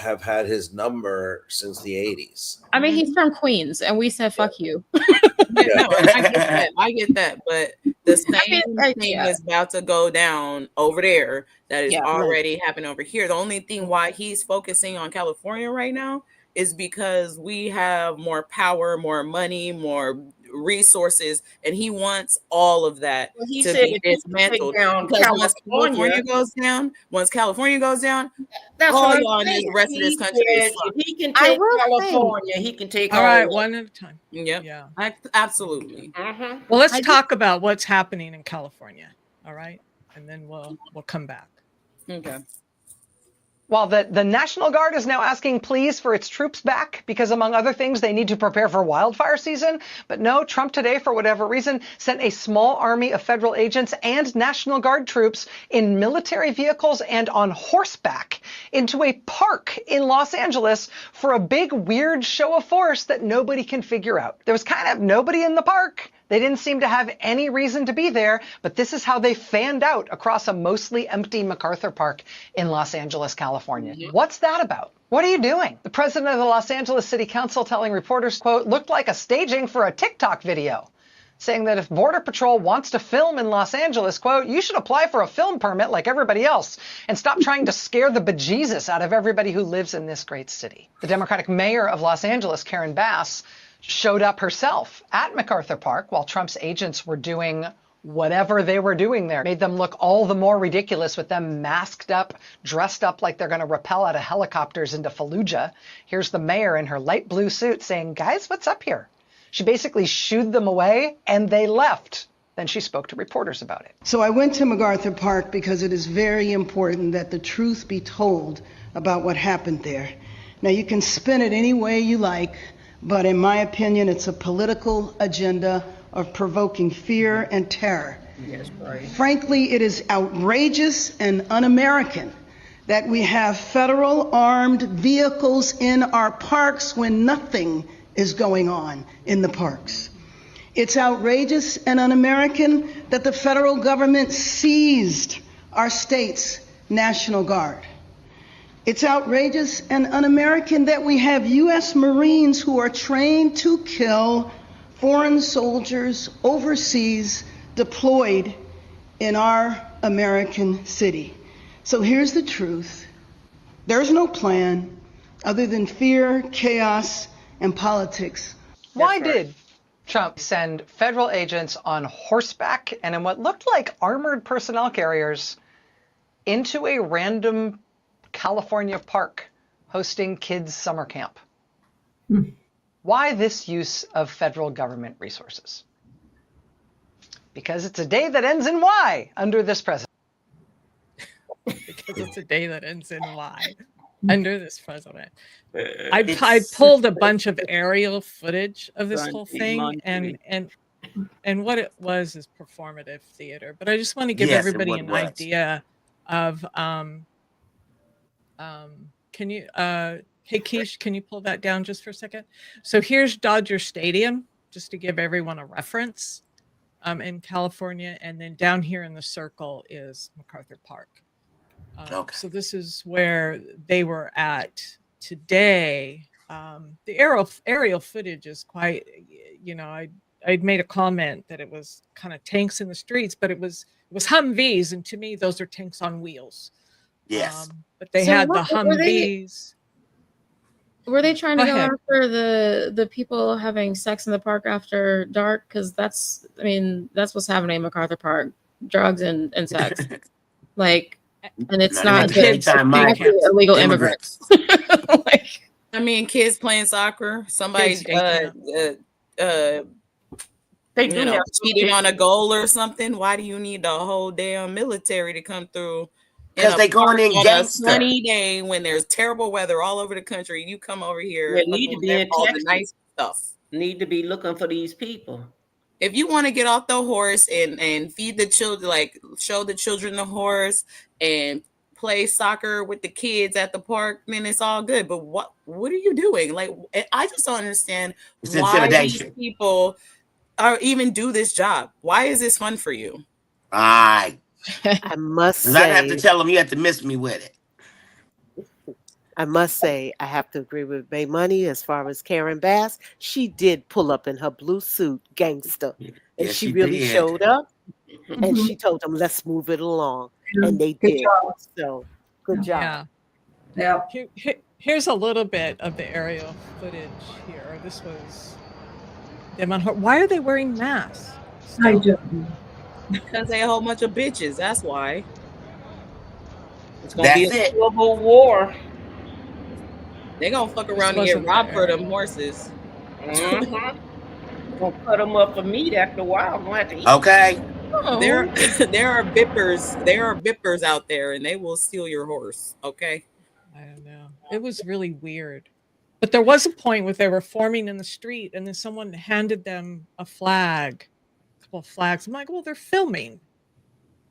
B: have had his number since the 80s.
A: I mean, he's from Queens, and we said, fuck you.
H: Yeah, no, I get that, but the same
A: mean,
H: thing
A: yeah.
H: is about to go down over there that is
A: Yeah.
H: already happening over here. The only thing why he's focusing on California right now is because we have more power, more money, more resources, and he wants all of that
C: Well, he
H: to
C: said
H: be
C: if he can take
H: dismantled.
C: down
H: Because once
C: California,
H: California goes down,
C: that's
H: all
C: what I'm
H: y'all in
C: saying.
H: the rest of
C: He
H: this country is
C: said
H: fucked.
C: if he can
A: I
C: take
A: will say-
C: California, he can take
E: All right,
C: of
E: one at a time.
H: Yep.
E: Yeah.
H: Absolutely.
C: Mhm.
E: Well, let's
A: I
E: talk about what's happening in California. All right. And then we'll come back.
H: Okay.
I: Well, the National Guard is now asking pleas for its troops back because, among other things, they need to prepare for wildfire season. But no, Trump today, for whatever reason, sent a small army of federal agents and National Guard troops in military vehicles and on horseback into a park in Los Angeles for a big, weird show of force that nobody can figure out. There was kind of nobody in the park. They didn't seem to have any reason to be there, but this is how they fanned out across a mostly empty MacArthur Park in Los Angeles, California. What's that about? What are you doing? The president of the Los Angeles City Council telling reporters, quote, looked like a staging for a TikTok video, saying that if Border Patrol wants to film in Los Angeles, quote, you should apply for a film permit like everybody else and stop trying to scare the bejesus out of everybody who lives in this great city. The Democratic mayor of Los Angeles, Karen Bass, showed up herself at MacArthur Park while Trump's agents were doing whatever they were doing there. Made them look all the more ridiculous with them masked up, dressed up like they're going to rappel out of helicopters into Fallujah. Here's the mayor in her light blue suit saying, guys, what's up here? She basically shooed them away and they left. Then she spoke to reporters about it.
N: So I went to MacArthur Park because it is very important that the truth be told about what happened there. Now, you can spin it any way you like, but in my opinion, it's a political agenda of provoking fear and terror.
C: Yes, right.
N: Frankly, it is outrageous and un-American that we have federal armed vehicles in our parks when nothing is going on in the parks. It's outrageous and un-American that the federal government seized our state's National Guard. It's outrageous and un-American that we have U.S. Marines who are trained to kill foreign soldiers overseas deployed in our American city. So here's the truth. There's no plan other than fear, chaos, and politics.
I: Why did Trump send federal agents on horseback and in what looked like armored personnel carriers into a random California park hosting kids' summer camp? Why this use of federal government resources? Because it's a day that ends in Y under this president.
E: Because it's a day that ends in Y under this president. I
D: It's
E: pulled a bunch of aerial footage of this whole
C: Sunday,
E: thing,
C: Monday.
E: and what it was is performative theater. But I just want to give
D: yes, it
E: everybody
D: what
E: an
D: was.
E: idea of can you hey Keish, can you pull that down just for a second? So here's Dodger Stadium, just to give everyone a reference, in California, and then down here in the circle is MacArthur Park.
D: Okay.
E: So this is where they were at today. The aerial footage is quite, I'd made a comment that it was kind of tanks in the streets, but it was Humvees, and to me those are tanks on wheels.
D: Yes.
E: But they
A: So
E: had the
A: what were they?
E: Humvees.
A: Were they trying to
E: Go
A: go
E: ahead.
A: after the people having sex in the park after dark? Because that's what's happening in MacArthur Park: drugs and sex. Like, and it's
D: Now,
A: not
D: they make
A: just
D: anytime my
A: actually illegal
D: immigrants.
A: immigrants. Like,
H: I mean, kids playing soccer, somebody
E: Kids day camp.
C: They do have
H: cheating on a goal or something. Why do you need the whole damn military to come through?
D: Because they going in
H: on a
D: gangster.
H: sunny day when there's terrible weather all over the country. You come over here
C: They
H: and
C: need to
H: fucking
C: be in
H: all the
C: Texas.
H: nice stuff.
C: Need to be looking for these people.
H: If you want to get off the horse and feed the children, like show the children the horse and play soccer with the kids at the park, then it's all good. But what are you doing? Like, I just don't understand
D: It's
H: why these
D: intimidation.
H: people are even do this job. Why is this fun for you?
D: I
G: must
D: Because I'd have to
G: say,
D: tell them you have to miss me with it.
G: I have to agree with Bay Money as far as Karen Bass. She did pull up in her blue suit, gangster, and
D: Yes,
G: she
D: she
G: really
D: did.
G: showed up. And
M: Mhm.
G: she told them, "Let's move it along," and they
M: Good
G: did.
M: job.
G: So, good job.
E: Yeah.
M: Yeah.
E: Here's a little bit of the aerial footage here. This was them on. Why are they wearing masks?
M: I
E: still?
M: don't know.
H: Because they a whole bunch of bitches. That's why. It's gonna
D: That's
H: be a
D: it.
C: Civil war.
H: They gonna fuck
E: This
H: around and get
E: wasn't
H: robbed
E: the
H: for them
E: aerial.
H: horses.
C: Gonna cut them up for meat after a while. Gonna have to eat.
D: Okay.
H: There are bippers. There are bippers out there, and they will steal your horse. Okay.
E: I don't know. It was really weird. But there was a point where they were forming in the street, and then someone handed them a couple of flags. I'm like, well, they're filming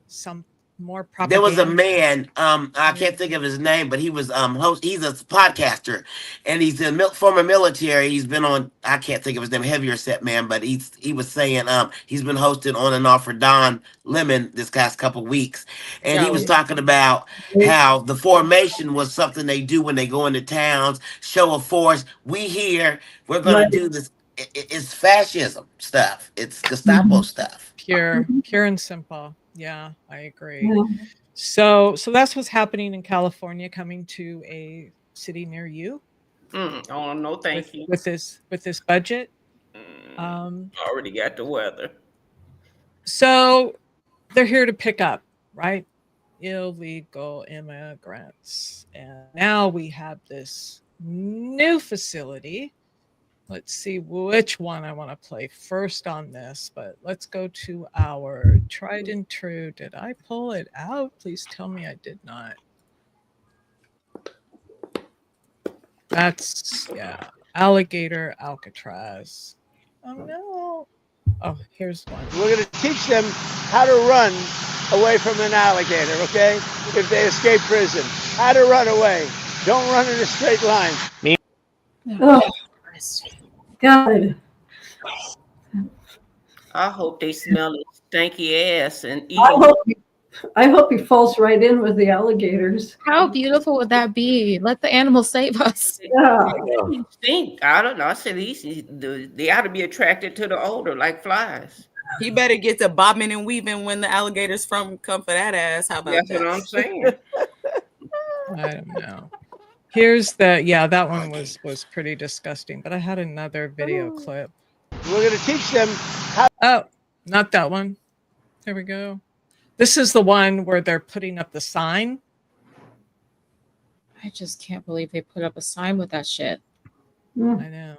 E: some more propaganda.
D: There was a man, I can't think of his name, but he was host. He's a podcaster, and he's a former military. He's been on, I can't think of his name, heavier set man, but he was saying he's been hosted on and off for Don Lemon this past couple weeks, and he was talking about how the formation was something they do when they go into towns, show of force. We're going to
M: Right.
D: do this. It's fascism stuff. It's Gestapo stuff.
E: pure and simple. Yeah, I agree.
M: Yeah.
E: So that's what's happening in California, coming to a city near you.
C: Oh no, thank you.
E: With this budget.
C: Already got the weather.
E: So they're here to pick up, right? Illegal immigrants. And now we have this new facility. Let's see which one I want to play first on this, but let's go to our tried and true. Did I pull it out? Please tell me I did not. That's, Alligator Alcatraz. Oh no. Oh, here's one.
O: We're going to teach them how to run away from an alligator, okay? If they escape prison. How to run away. Don't run in a straight line.
M: Oh, God.
C: I hope they smell his stanky ass and eat
M: I hope he falls right in with the alligators.
A: how beautiful would that be? Let the animals save us.
M: Yeah.
C: They stink. I don't know. I said they ought to be attracted to the odor like flies.
H: He better get to bobbing and weaving when the alligators come for that ass. How about
C: That's
H: that?
C: what I'm saying.
E: I don't know. Here's that one was pretty disgusting, but I had another video clip.
O: We're going to teach them how.
E: Oh, not that one. There we go. This is the one where they're putting up the sign.
A: I just can't believe they put up a sign with that shit.
M: Mm.
E: I know.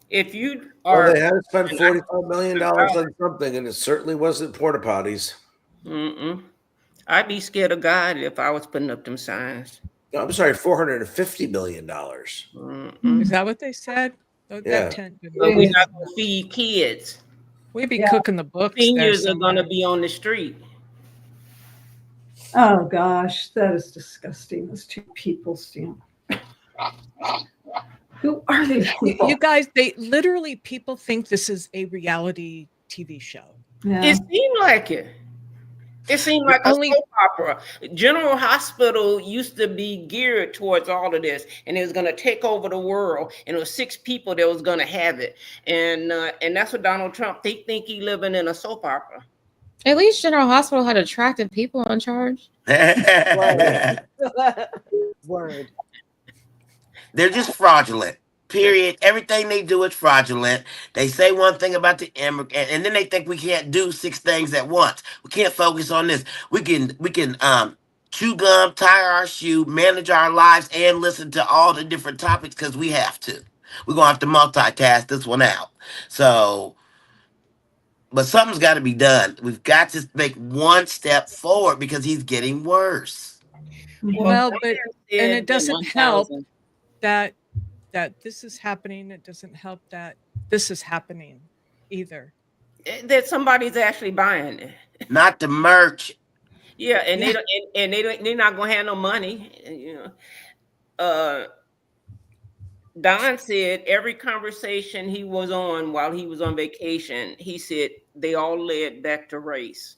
C: If you
B: Well,
C: are,
B: they had to spend
C: and
B: $45 million on something, and it certainly wasn't porta potties.
C: I'd be scared of God if I was putting up them signs.
B: No, I'm sorry, $450 million.
E: Is that what they said? That
B: Yeah.
E: tent didn't
C: But we're
E: cost
C: not
E: that
C: going to
E: much.
C: feed kids.
E: We'd be
M: Yeah.
E: cooking the books there
C: Seniors are going to
E: somewhere.
C: be on the street.
M: Oh gosh, that is disgusting. Those two people, Stan. Who are these people?
E: You guys, they literally, people think this is a reality TV show.
M: Yeah.
C: It seemed like it. It seemed like a soap opera. General Hospital used to be geared towards all of this, and it was going to take over the world. And it was 6 people that was going to have it, and that's what Donald Trump. They think he living in a soap opera.
A: At least General Hospital had attractive people in charge.
G: Word.
D: They're just fraudulent. Period. Everything they do is fraudulent. They say one thing about the immigrant, and then they think we can't do 6 things at once. We can't focus on this. We can chew gum, tie our shoe, manage our lives, and listen to all the different topics because we have to. We're gonna have to multitask this one out. So, but something's got to be done. We've got to make one step forward because he's getting worse.
E: Well, but and it doesn't help that this is happening. It doesn't help that this is happening either.
C: That somebody's actually buying it.
D: Not the merch.
C: Yeah, and they're not gonna have no money. You know, Don said every conversation he was on while he was on vacation, he said they all led back to race.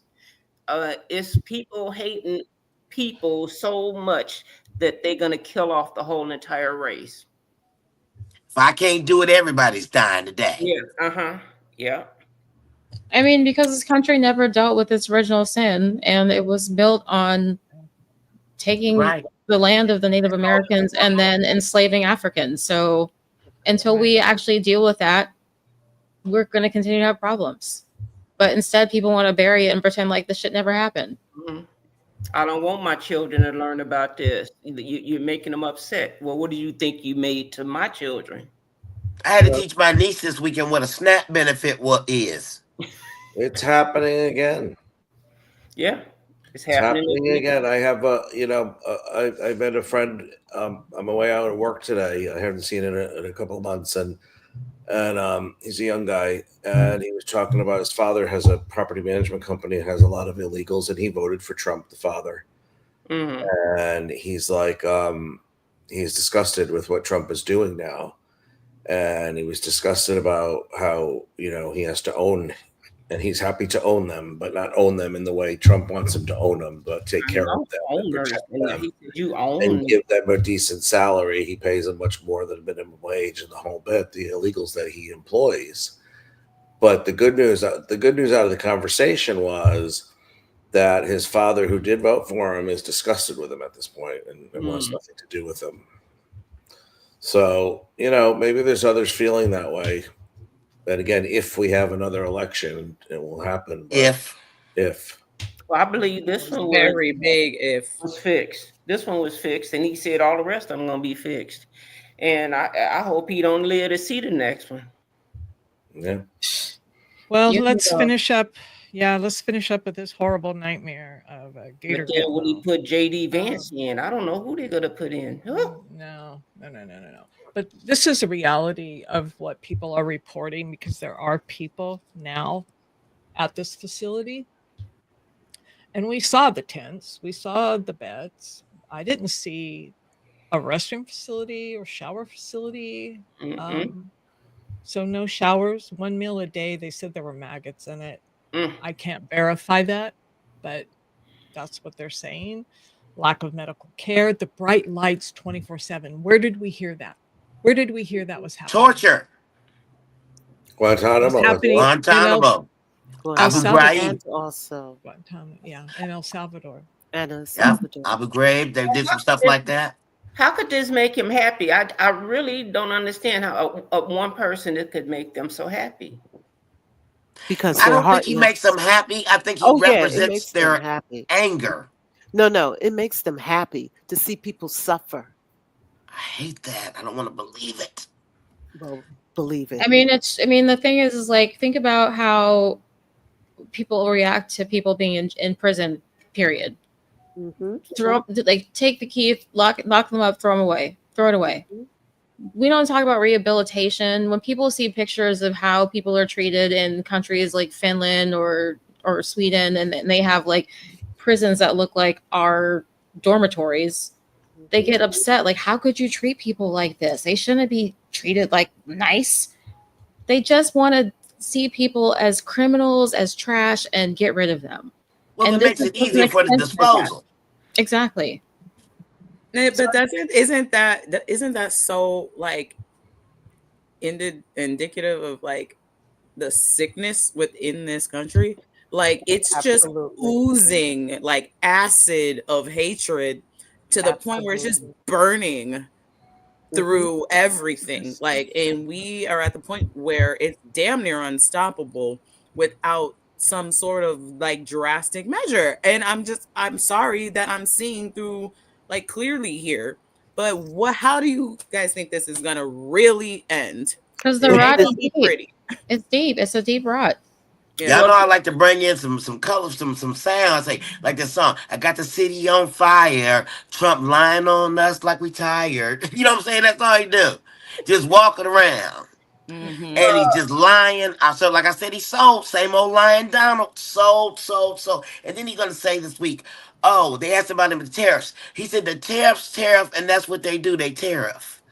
C: It's people hating people so much that they're gonna kill off the whole entire race.
D: If I can't do it, everybody's dying today.
C: Yeah. Yeah.
A: I mean, because this country never dealt with its original sin, and it was built on taking the land of the Native Americans and then enslaving Africans. So until we actually deal with that, we're going to continue to have problems. But instead, people want to bury it and pretend like this shit never happened.
C: I don't want my children to learn about this. You're making them upset. Well, what do you think you made to my children?
D: I had to teach my niece this weekend what a SNAP benefit is.
B: It's happening again.
C: Yeah,
B: it's happening again. I have I met a friend. I'm away out at work today. I haven't seen him in a couple of months, and he's a young guy, and he was talking about his father has a property management company and has a lot of illegals, and he voted for Trump, the father. And he's like, he's disgusted with what Trump is doing now, and he was disgusted about how he has to own. And he's happy to own them, but not own them in the way Trump wants him to own them, but take care of them, and protect them, and give them a decent salary. He pays them much more than minimum wage and the whole bit, the illegals that he employs. But the good news out of the conversation was that his father, who did vote for him, is disgusted with him at this point and wants nothing to do with him. So, maybe there's others feeling that way. And again, if we have another election, it will happen.
D: If.
C: Well, I believe this one was
H: very big. If
C: was fixed, this one was fixed, and he said all the rest of them gonna be fixed. And I hope he don't live to see the next one.
B: Yeah.
E: Well, let's finish up. Yeah, let's finish up with this horrible nightmare of Gator.
C: But then when he put J.D. Vance in, I don't know who they're gonna put in.
E: No. But this is a reality of what people are reporting, because there are people now at this facility. And we saw the tents, we saw the beds. I didn't see a restroom facility or shower facility. So no showers, 1 meal a day. They said there were maggots in it. I can't verify that, but that's what they're saying. Lack of medical care, the bright lights 24/7. Where did we hear that? Where did we hear that was happening?
D: Torture.
E: Guantanamo.
D: Guantanamo. Abu Ghraib.
G: Also.
E: Guantanamo, yeah, in El Salvador.
G: Abu
D: Ghraib. They did some stuff like that.
C: How could this make him happy? I really don't understand how one person that could make them so happy.
G: Because
D: I don't think he makes them happy. I think he represents their anger.
G: No, it makes them happy to see people suffer.
D: I hate that. I don't want to believe it.
G: Well, believe it.
A: I mean, the thing is like, think about how people react to people being in prison, period. Take the key, lock them up, throw it away. We don't talk about rehabilitation. When people see pictures of how people are treated in countries like Finland or Sweden, and they have like prisons that look like our dormitories, they get upset. Like, how could you treat people like this? They shouldn't be treated like nice. They just want to see people as criminals, as trash, and get rid of them.
D: Well,
A: and
D: it makes it easier for the disposal.
A: Exactly.
H: But isn't that so like indicative of like the sickness within this country? Like, it's just oozing like acid of hatred to the point where it's just burning through everything. Like, and we are at the point where it's damn near unstoppable without some sort of like drastic measure. And I'm sorry that I'm seeing through like clearly here, but how do you guys think this is gonna really end?
A: Because the rot is deep. It's deep. It's a deep rot.
D: Yeah, I know I like to bring in some colors, some sounds, like the song. I got the city on fire. Trump lying on us like we tired. You know what I'm saying? That's all he do. Just walking around. And he's just lying. So like I said, he sold. Same old lying Donald. Sold. And then he's gonna say this week, oh, they asked about him the tariffs. He said the tariff, and that's what they do. They tariff.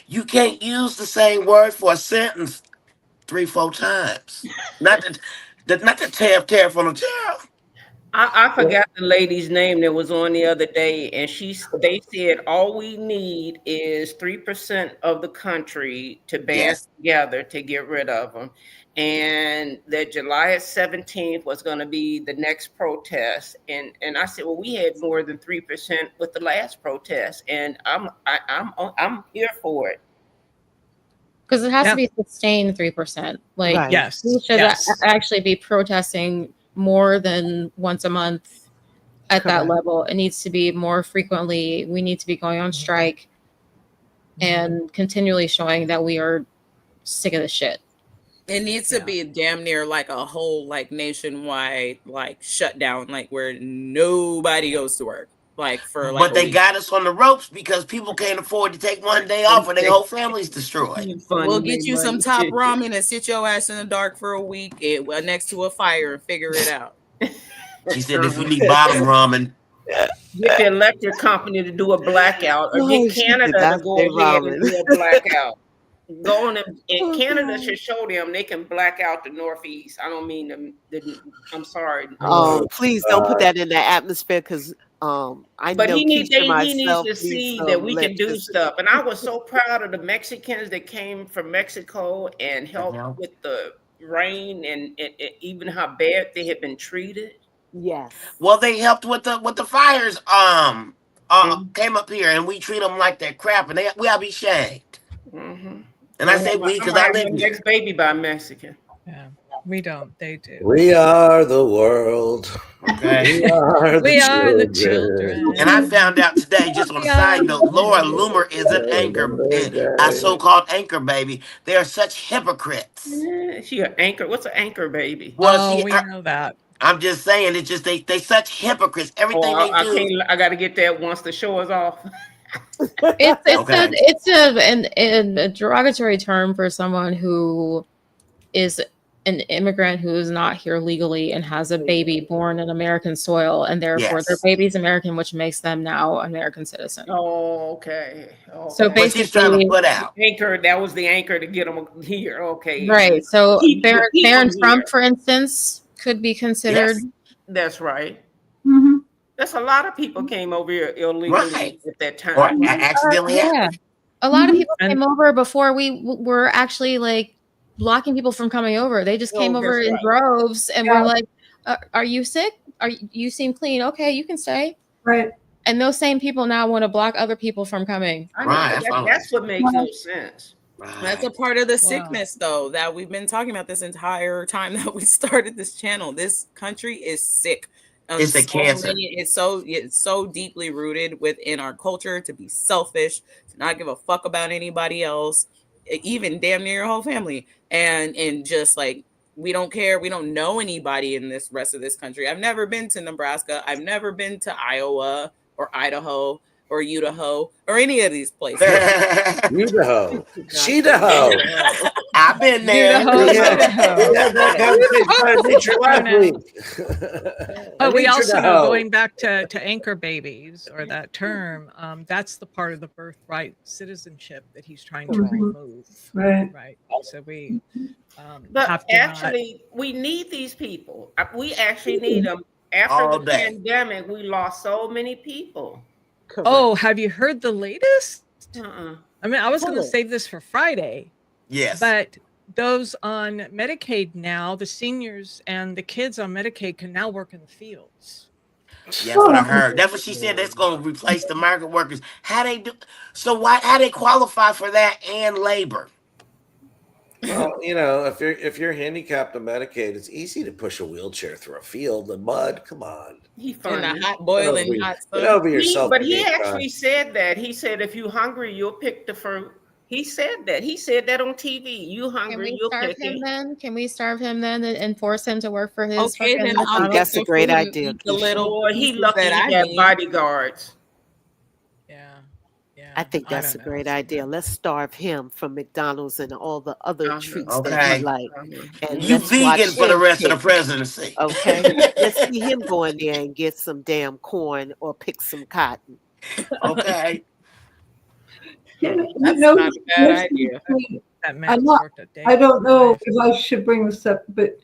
D: You can't use the same word for a sentence 3-4 times. Not the tariff on the tariff.
C: I forgot the lady's name that was on the other day, and they said all we need is 3% of the country to band together to get rid of them, and that July 17th was going to be the next protest. And I said, well, we had more than 3% with the last protest, and I'm here for it.
A: Because it has to be sustained 3%. Like, we should actually be protesting more than once a month at that level. It needs to be more frequently. We need to be going on strike and continually showing that we are sick of the shit.
H: It needs to be damn near like a whole like nationwide like shutdown, like where nobody goes to work. Like for like,
D: but they got us on the ropes because people can't afford to take one day off, or their whole family's destroyed.
H: We'll get you some top ramen and sit your ass in the dark for a week next to a fire and figure it out.
D: She said, if you need bottom ramen,
C: get the electric company to do a blackout, or get Canada to go ahead and do a blackout. Go on and Canada should show them they can black out the Northeast. I don't mean them. I'm sorry.
G: Oh, please don't put that in the atmosphere, because
C: But he needs to see that we can do stuff. And I was so proud of the Mexicans that came from Mexico and helped with the rain and even how bad they had been treated.
G: Yes.
D: Well, they helped with the fires. Came up here, and we treat them like that crap, and we ought to be shamed. And I say we because I live here.
C: Next baby by Mexican.
E: Yeah, we don't. They do.
B: We are the world.
D: Okay.
E: We are the children.
D: And I found out today, just on a side note, Laura Loomer is an anchor, a so-called anchor baby. They are such hypocrites.
C: Yeah, she an anchor. What's an anchor baby?
D: Well,
E: we know that.
D: I'm just saying, it's just they such hypocrites. Everything they do.
C: I got to get that once the show is off.
A: It's a derogatory term for someone who is an immigrant who is not here legally and has a baby born in American soil, and therefore their baby's American, which makes them now an American citizen.
C: Oh, okay.
A: So basically,
C: anchor, that was the anchor to get them here. Okay,
A: right. So Barron Trump, for instance, could be considered.
C: Yes, that's right.
M: Mm-hmm.
C: That's a lot of people came over here illegally at that time.
D: Or accidentally.
A: Yeah. A lot of people came over before we were actually like blocking people from coming over. They just came over in droves and were like, are you sick? You seem clean. Okay, you can stay.
M: Right.
A: And those same people now want to block other people from coming.
C: That's what makes no sense.
D: Right.
H: That's a part of the sickness, though, that we've been talking about this entire time that we started this channel. This country is sick.
D: It's a cancer.
H: It's so deeply rooted within our culture to be selfish, to not give a fuck about anybody else. even damn near your whole family, and just like, we don't care. We don't know anybody in this rest of this country. I've never been to Nebraska. I've never been to Iowa or Idaho or Idaho or any of these places.
B: Idaho. Sheetaho.
D: I've been there.
E: Idaho,
B: We had
E: Idaho.
B: that conversation by nature last week.
E: But we
B: Nature
E: also
B: to
E: know,
B: hoe.
E: going back to anchor babies, or that term, that's the part of the birthright citizenship that he's trying to remove.
M: Right.
E: So we
C: But
E: have to
C: actually, we need these people. We actually need them. After
D: All
C: the
D: day.
C: pandemic, we lost so many people.
E: Oh, have you heard the latest?
C: Uh-uh.
E: I mean, I was going to
G: Cool.
E: save this for Friday.
D: Yes.
E: But those on Medicaid now, the seniors and the kids on Medicaid can now work in the fields.
D: That's what I heard. That's what she said. That's going to replace the migrant workers. How they do? So how they qualify for that and labor?
B: Well, you know, if you're handicapped on Medicaid, it's easy to push a wheelchair through a field, the mud. Come on.
C: He
H: In
C: funny.
H: the hot, boiling hot
B: Get
H: sun.
B: over yourself.
C: But he
B: Dave.
C: actually said that. He said, if you're hungry, you'll pick the fruit. He said that. He said that on TV. You
A: Can
C: hungry,
A: we
C: you'll
A: starve
C: pick
A: him
C: it.
A: then? Can we starve him then and force him to work for his
H: Okay,
A: fucking
H: then I'll
G: think
H: get
G: that's a
H: some
G: great
H: food and
G: idea,
H: eat the
G: Keisha.
H: little
C: Boy, he
H: pieces
C: lucky
H: that
C: he
H: I
C: got
H: need.
C: bodyguards.
E: Yeah.
G: I think that's a
E: don't know.
G: great idea. Let's starve him from McDonald's and all the other
C: Uh-huh.
G: treats that
D: Okay.
G: he like. And
D: You
G: let's watch
D: vegan for the
G: him
D: rest of the
G: pick.
D: presidency.
G: Okay? Let's see him go in there and get some damn corn or pick some cotton.
D: Okay.
H: That's not a bad idea.
E: That man's
M: I'm not,
E: worked a day.
M: I don't know if I should bring this up, but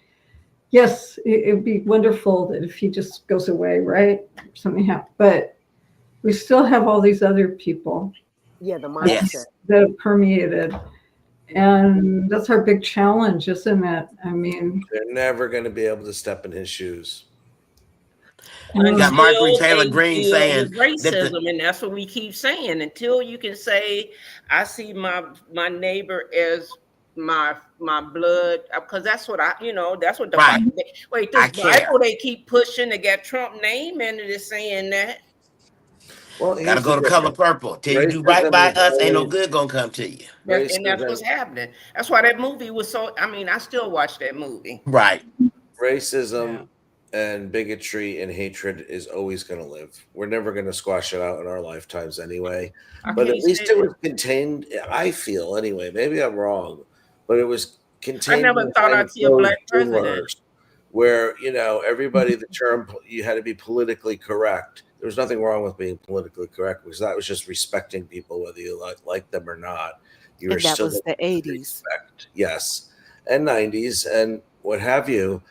M: yes, it'd be wonderful that if he just goes away, right? Something happens. But we still have all these other people
G: Yeah, the
D: Yes.
G: mindset.
M: that have permeated. And that's our big challenge, isn't it? I mean,
B: They're never going to be able to step in his shoes.
D: You got Marjorie
C: Until
D: Taylor
C: they
D: Greene
C: deal
D: saying
C: with
D: that
C: racism, and that's what we keep saying. Until you can say, I see my neighbor as my blood, because that's what that's what the
D: Right.
C: Bible. Wait,
D: I
C: this
D: care.
C: Bible they keep pushing, they got Trump name in it, is saying that.
B: Well,
D: gotta
B: here's
D: go
B: the
D: to color
B: difference.
D: purple. Till you do right
B: Racism
D: by
B: is
D: us, ain't no
B: always-
D: good gonna come to you.
C: And that's
B: Racism-
C: what's happening. That's why that movie was so. I mean, I still watch that movie.
D: Right.
B: Racism and bigotry and hatred is always going to live. We're never going to squash it out in our lifetimes anyway. But at
C: can't
B: least
C: say
B: it was contained. I feel anyway. Maybe I'm wrong, but it was contained.
C: never thought I'd
B: behind
C: see a black
B: closed
C: president.
B: doors, where everybody, the term you had to be politically correct. There was nothing wrong with being politically correct, because that was just respecting people, whether you like them or not. You were
G: And that
B: still
G: was the 80s.
B: respect, yes, and 90s and what have you.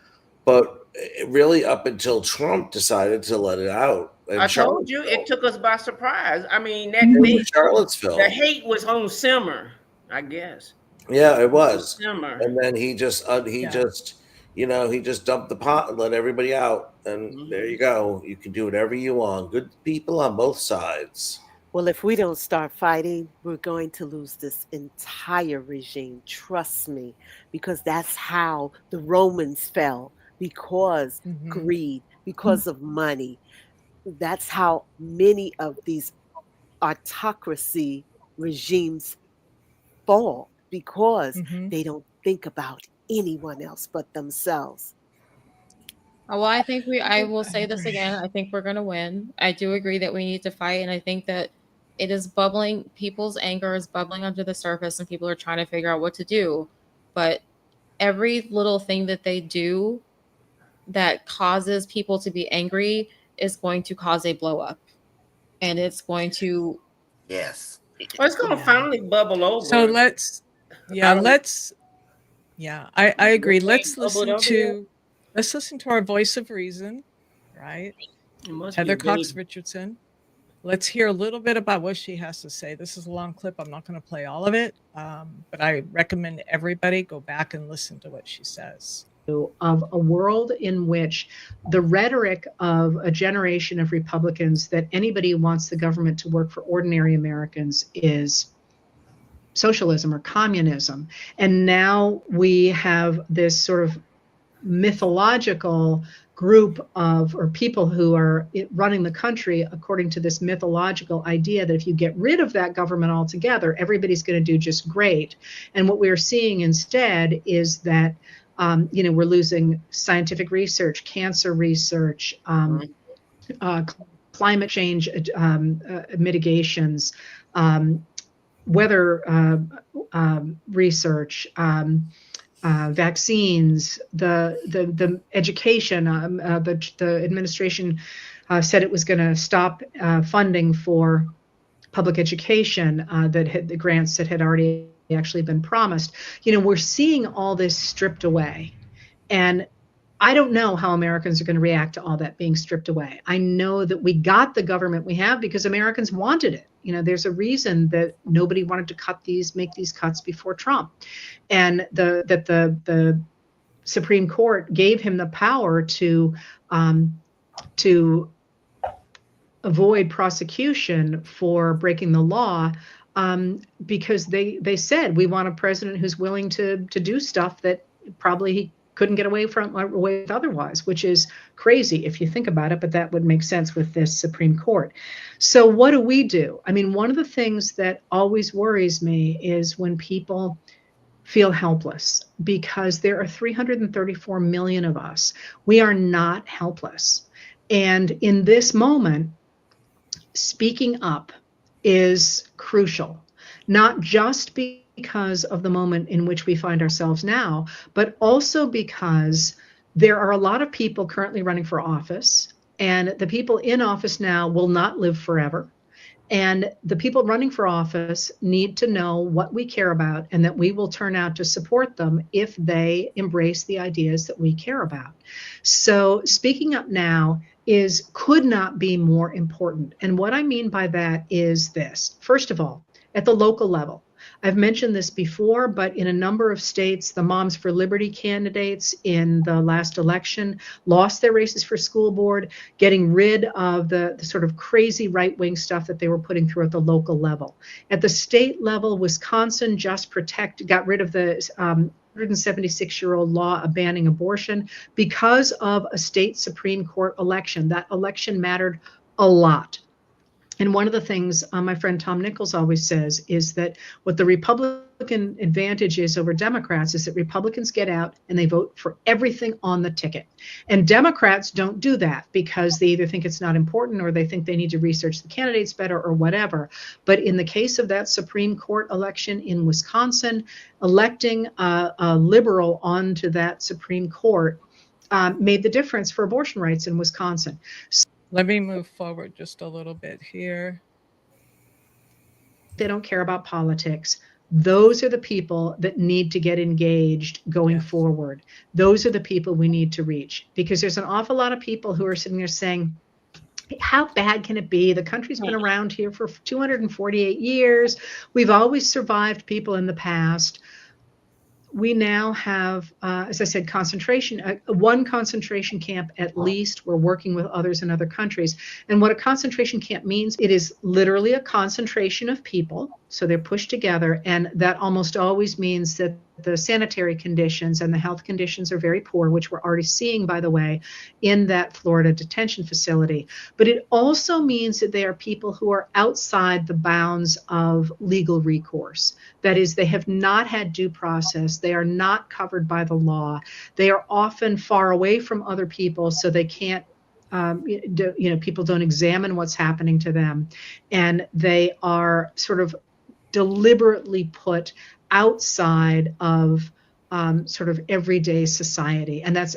B: But really, up until Trump decided to let it out. And
C: I told you, it took us by surprise. I mean, that
B: It
C: thing,
B: was Charlottesville.
C: the hate was on simmer, I guess.
B: Yeah, it was.
C: Simmer.
B: And then he just dumped the pot and let everybody out. And there you go. You can do whatever you want. Good people on both sides.
G: Well, if we don't start fighting, we're going to lose this entire regime. Trust me, because that's how the Romans fell, because greed, because of money. That's how many of these autocracy regimes fall, because they don't think about anyone else but themselves.
A: Well, I will say this again. I think we're going to win. I do agree that we need to fight. And I think that it is bubbling. People's anger is bubbling under the surface and people are trying to figure out what to do. But every little thing that they do that causes people to be angry is going to cause a blow up. And it's going to.
D: Yes.
C: Well, it's going to finally bubble over.
E: So I agree. Let's listen to our voice of reason, right? Heather Cox Richardson. Let's hear a little bit about what she has to say. This is a long clip. I'm not going to play all of it, but I recommend everybody go back and listen to what she says.
P: Of a world in which the rhetoric of a generation of Republicans that anybody who wants the government to work for ordinary Americans is socialism or communism. And now we have this sort of mythological group of, or people who are running the country according to this mythological idea that if you get rid of that government altogether, everybody's going to do just great. And what we're seeing instead is that, we're losing scientific research, cancer research, climate change mitigations, weather research, vaccines, the education. The administration said it was going to stop funding for public education, the grants that had already actually been promised. We're seeing all this stripped away, and I don't know how Americans are going to react to all that being stripped away. I know that we got the government we have because Americans wanted it. There's a reason that nobody wanted to make these cuts before Trump, and that the Supreme Court gave him the power to avoid prosecution for breaking the law, because they said, we want a president who's willing to do stuff that probably he couldn't get away with otherwise, which is crazy if you think about it, but that would make sense with this Supreme Court. So what do? I mean, one of the things that always worries me is when people feel helpless, because there are 334 million of us. We are not helpless. And in this moment, speaking up is crucial, not just because of the moment in which we find ourselves now, but also because there are a lot of people currently running for office, and the people in office now will not live forever. And the people running for office need to know what we care about, and that we will turn out to support them if they embrace the ideas that we care about. So speaking up now could not be more important. And what I mean by that is this. First of all, at the local level, I've mentioned this before, but in a number of states, the Moms for Liberty candidates in the last election lost their races for school board, getting rid of the sort of crazy right-wing stuff that they were putting through at the local level. At the state level, Wisconsin just got rid of the 176-year-old law of banning abortion because of a state Supreme Court election. That election mattered a lot. And one of the things my friend Tom Nichols always says is that what the Republican advantage is over Democrats is that Republicans get out and they vote for everything on the ticket. And Democrats don't do that because they either think it's not important or they think they need to research the candidates better or whatever. But in the case of that Supreme Court election in Wisconsin, electing a liberal onto that Supreme Court made the difference for abortion rights in Wisconsin.
E: Let me move forward just a little bit here.
P: They don't care about politics. Those are the people that need to get engaged going forward. Those are the people we need to reach, because there's an awful lot of people who are sitting there saying, how bad can it be? The country's been around here for 248 years. We've always survived people in the past. We now have, as I said, one concentration camp at least. We're working with others in other countries. And what a concentration camp means, it is literally a concentration of people. So they're pushed together. And that almost always means that the sanitary conditions and the health conditions are very poor, which we're already seeing, by the way, in that Florida detention facility. But it also means that they are people who are outside the bounds of legal recourse. That is, they have not had due process. They are not covered by the law. They are often far away from other people, so they can't, people don't examine what's happening to them. And they are sort of deliberately put outside of sort of everyday society. And that's.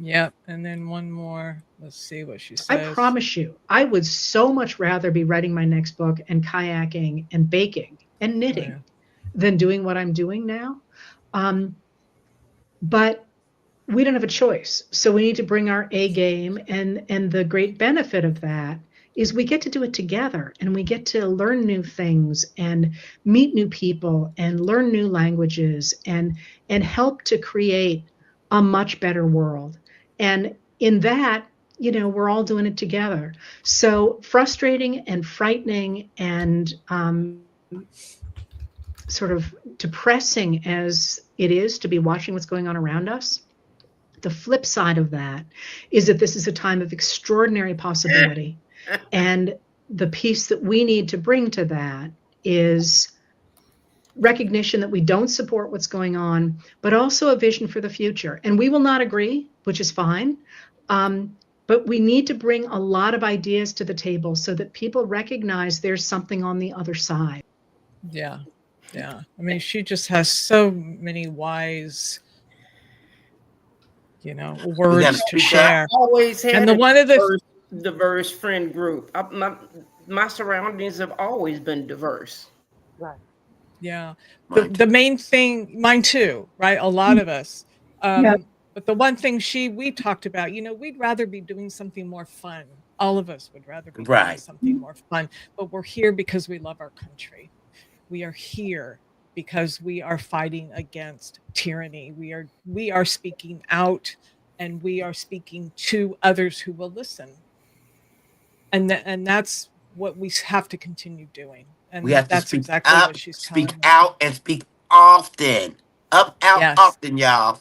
E: Yep. And then one more. Let's see what she says.
P: I promise you, I would so much rather be writing my next book and kayaking and baking and knitting than doing what I'm doing now. But we don't have a choice. So we need to bring our A game. And the great benefit of that is we get to do it together, and we get to learn new things and meet new people and learn new languages and help to create a much better world. And in that, we're all doing it together. So frustrating and frightening and sort of depressing as it is to be watching what's going on around us, The flip side of that is that this is a time of extraordinary possibility. And the piece that we need to bring to that is recognition that we don't support what's going on, but also a vision for the future. And we will not agree, which is fine. But we need to bring a lot of ideas to the table so that people recognize there's something on the other side.
E: Yeah. Yeah. I mean, she just has so many wise, words to share.
C: Always had
E: And one of the
C: diverse friend group. My surroundings have always been diverse.
G: Right.
E: Yeah. The main thing, mine too, right? A lot of us.
M: Yeah.
E: But the one thing we talked about, we'd rather be doing something more fun. All of us would rather be doing something more fun. But we're here because we love our country. We are here because we are fighting against tyranny. We are speaking out, and we are speaking to others who will listen. And that's what we have to continue doing. And
D: We have to
E: that's
D: speak
E: exactly
D: up,
E: what she's
D: speak
E: telling us.
D: out, and speak often. Up, out,
E: Yes.
D: often, y'all.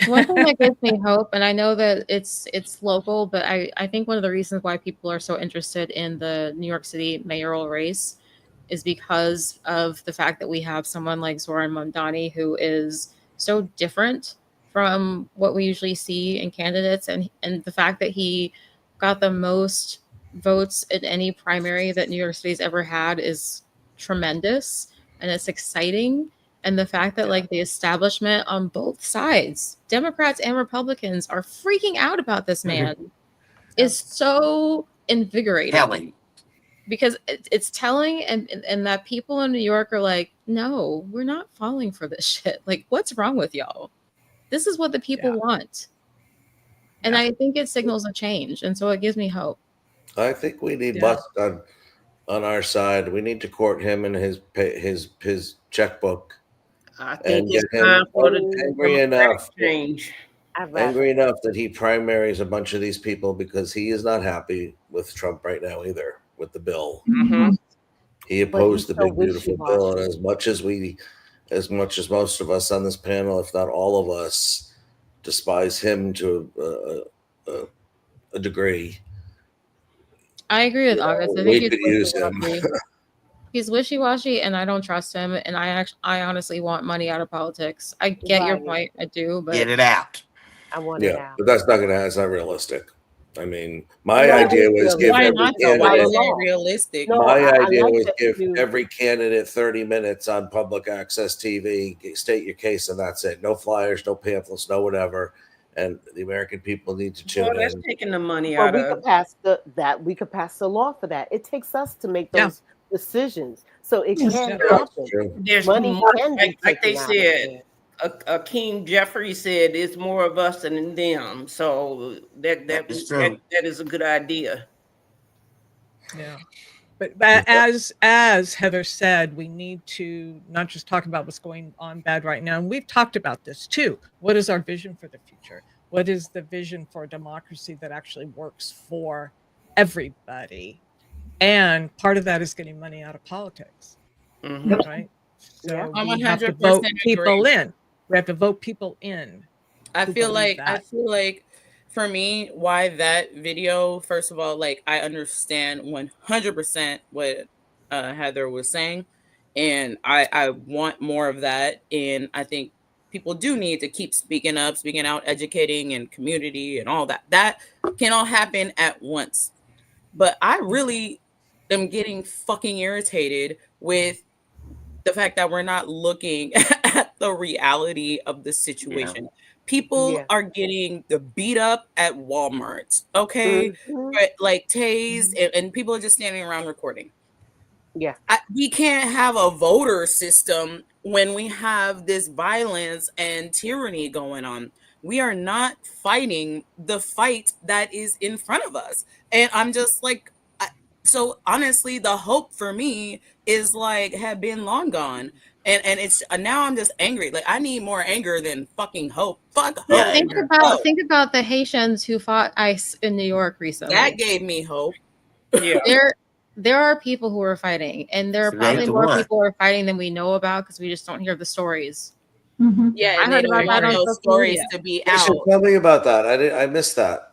A: One thing that gives me hope, and I know that it's local, but I think one of the reasons why people are so interested in the New York City mayoral race is because of the fact that we have someone like Zoran Mamdani, who is so different from what we usually see in candidates, and the fact that he got the most votes in any primary that New York City's ever had is tremendous, and it's exciting. And the fact that like the establishment on both sides, Democrats and Republicans, are freaking out about this man is so invigorating.
D: Telling.
A: Because it's telling, and that people in New York are like, no, we're not falling for this shit. Like, what's wrong with y'all? This is what the people want. And I think it signals a change. And so it gives me hope.
B: I think we need Musk on our side. We need to court him and his checkbook.
C: I think
B: and
C: it's
B: get him
C: time for the
B: angry
C: Democratic
B: enough.
C: change.
B: Angry enough that he primaries a bunch of these people because he is not happy with Trump right now either with the bill.
C: Mm-hmm.
B: He opposed the
G: so
B: big beautiful bill, and
G: wishy-washy.
B: as much as most of us on this panel, if not all of us, despise him to a degree.
A: I agree with August. I think
B: We
A: he's
B: could use him.
A: wishy-washy. He's wishy-washy, and I don't trust him. And I honestly want money out of politics. I get your point, I do, but
D: Get it out.
G: I want it out.
B: But that's not gonna. It's not realistic. I mean, my
G: No,
B: idea
G: it's
B: was give
H: Why
B: every
H: not though? Why
B: candidate.
H: is that realistic?
G: No,
B: My
G: I
B: idea
G: like
B: was
G: that
B: give
G: you-
B: every candidate 30 minutes on public access TV, state your case, and that's it. No flyers, no pamphlets, no whatever. And the American people need to tune
C: Well, that's
B: in.
C: taking the money
G: Well,
C: out
G: we
C: of.
G: could pass the law for that. It takes us to make those decisions, so it can happen.
C: There's
G: Money
C: more,
G: can be
C: like they
G: taken out of
C: said. Akeem Jeffrey said, "It's more of us than them." So that is a good idea.
E: Yeah. But as Heather said, we need to not just talk about what's going on bad right now. And we've talked about this too. What is our vision for the future? What is the vision for a democracy that actually works for everybody? And part of that is getting money out of politics.
C: Mm-hmm.
E: Right? So
H: I
E: we have to
H: 100%
E: vote people
H: agree.
E: in. We have to vote people in.
H: I
E: who
H: feel
E: believe
H: like for me, why that video, first of all, like I understand 100% what Heather was saying, and I want more of that. And I think people do need to keep speaking up, speaking out, educating and community and all that. That can all happen at once. But I really am getting fucking irritated with the fact that we're not looking at the reality of the situation. People are getting beat up at Walmart, okay? But, like tased, and people are just standing around recording.
G: Yeah.
H: We can't have a voter system when we have this violence and tyranny going on. We are not fighting the fight that is in front of us. And I'm just like, so honestly, the hope for me is like have been long gone. And it's now I'm just angry. Like I need more anger than fucking hope. Fuck hope.
A: Well, think about the Haitians who fought ICE in New York recently.
H: That gave me hope.
C: Yeah.
A: There are people who are fighting, and there are probably more people who are fighting than we know about because we just don't hear the stories.
M: Mhm.
H: Yeah,
A: I
H: and
A: heard
H: they don't
A: about that
H: want
A: on
H: those
A: social
H: stories
A: media.
H: to be
B: You should
H: out.
B: tell me about that. I missed that.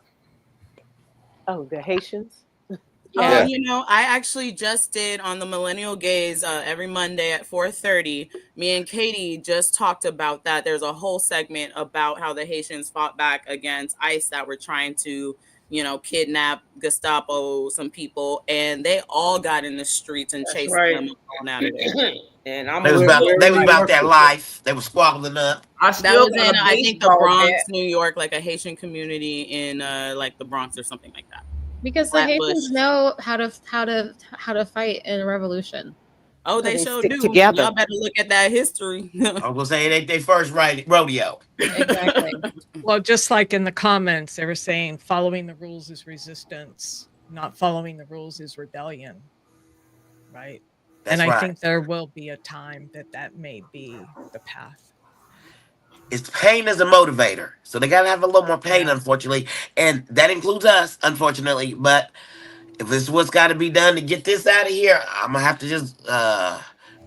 G: Oh, the Haitians?
H: Oh,
B: Yeah.
H: you know, I actually just did on the Millennial Gaze every Monday at 4:30. Me and Katie just talked about that. There's a whole segment about how the Haitians fought back against ICE that were trying to, you know, kidnap, Gestapo some people, and they all got in the streets and
C: That's
H: chased
C: right.
H: them on out of there.
C: And I'm
D: They was
C: gonna
D: about
B: Where
D: they
B: in
D: was
B: New
D: about
B: York
D: that
B: was it?
D: life. They were squabbling up.
C: I
H: That
C: still
H: was
C: got
H: in
C: a
H: I think the
C: baseball
H: Bronx,
C: bat.
H: New York, like a Haitian community in like the Bronx or something like that.
A: Because the
H: Flatbush.
A: Haitians know how to fight in a revolution.
H: Oh,
G: Well,
H: they
G: they
H: sure
G: stick
H: do.
G: together.
H: Y'all better look at that history.
D: I was gonna say it ain't their first rodeo.
A: Exactly.
E: Well, just like in the comments, they were saying following the rules is resistance, not following the rules is rebellion, right?
D: That's
E: And I
D: right.
E: think there will be a time that may be the path.
D: It's pain as a motivator, so they gotta have a little more pain,
E: Yeah.
D: unfortunately, and that includes us, unfortunately. But if this is what's got to be done to get this out of here, I'm gonna have to just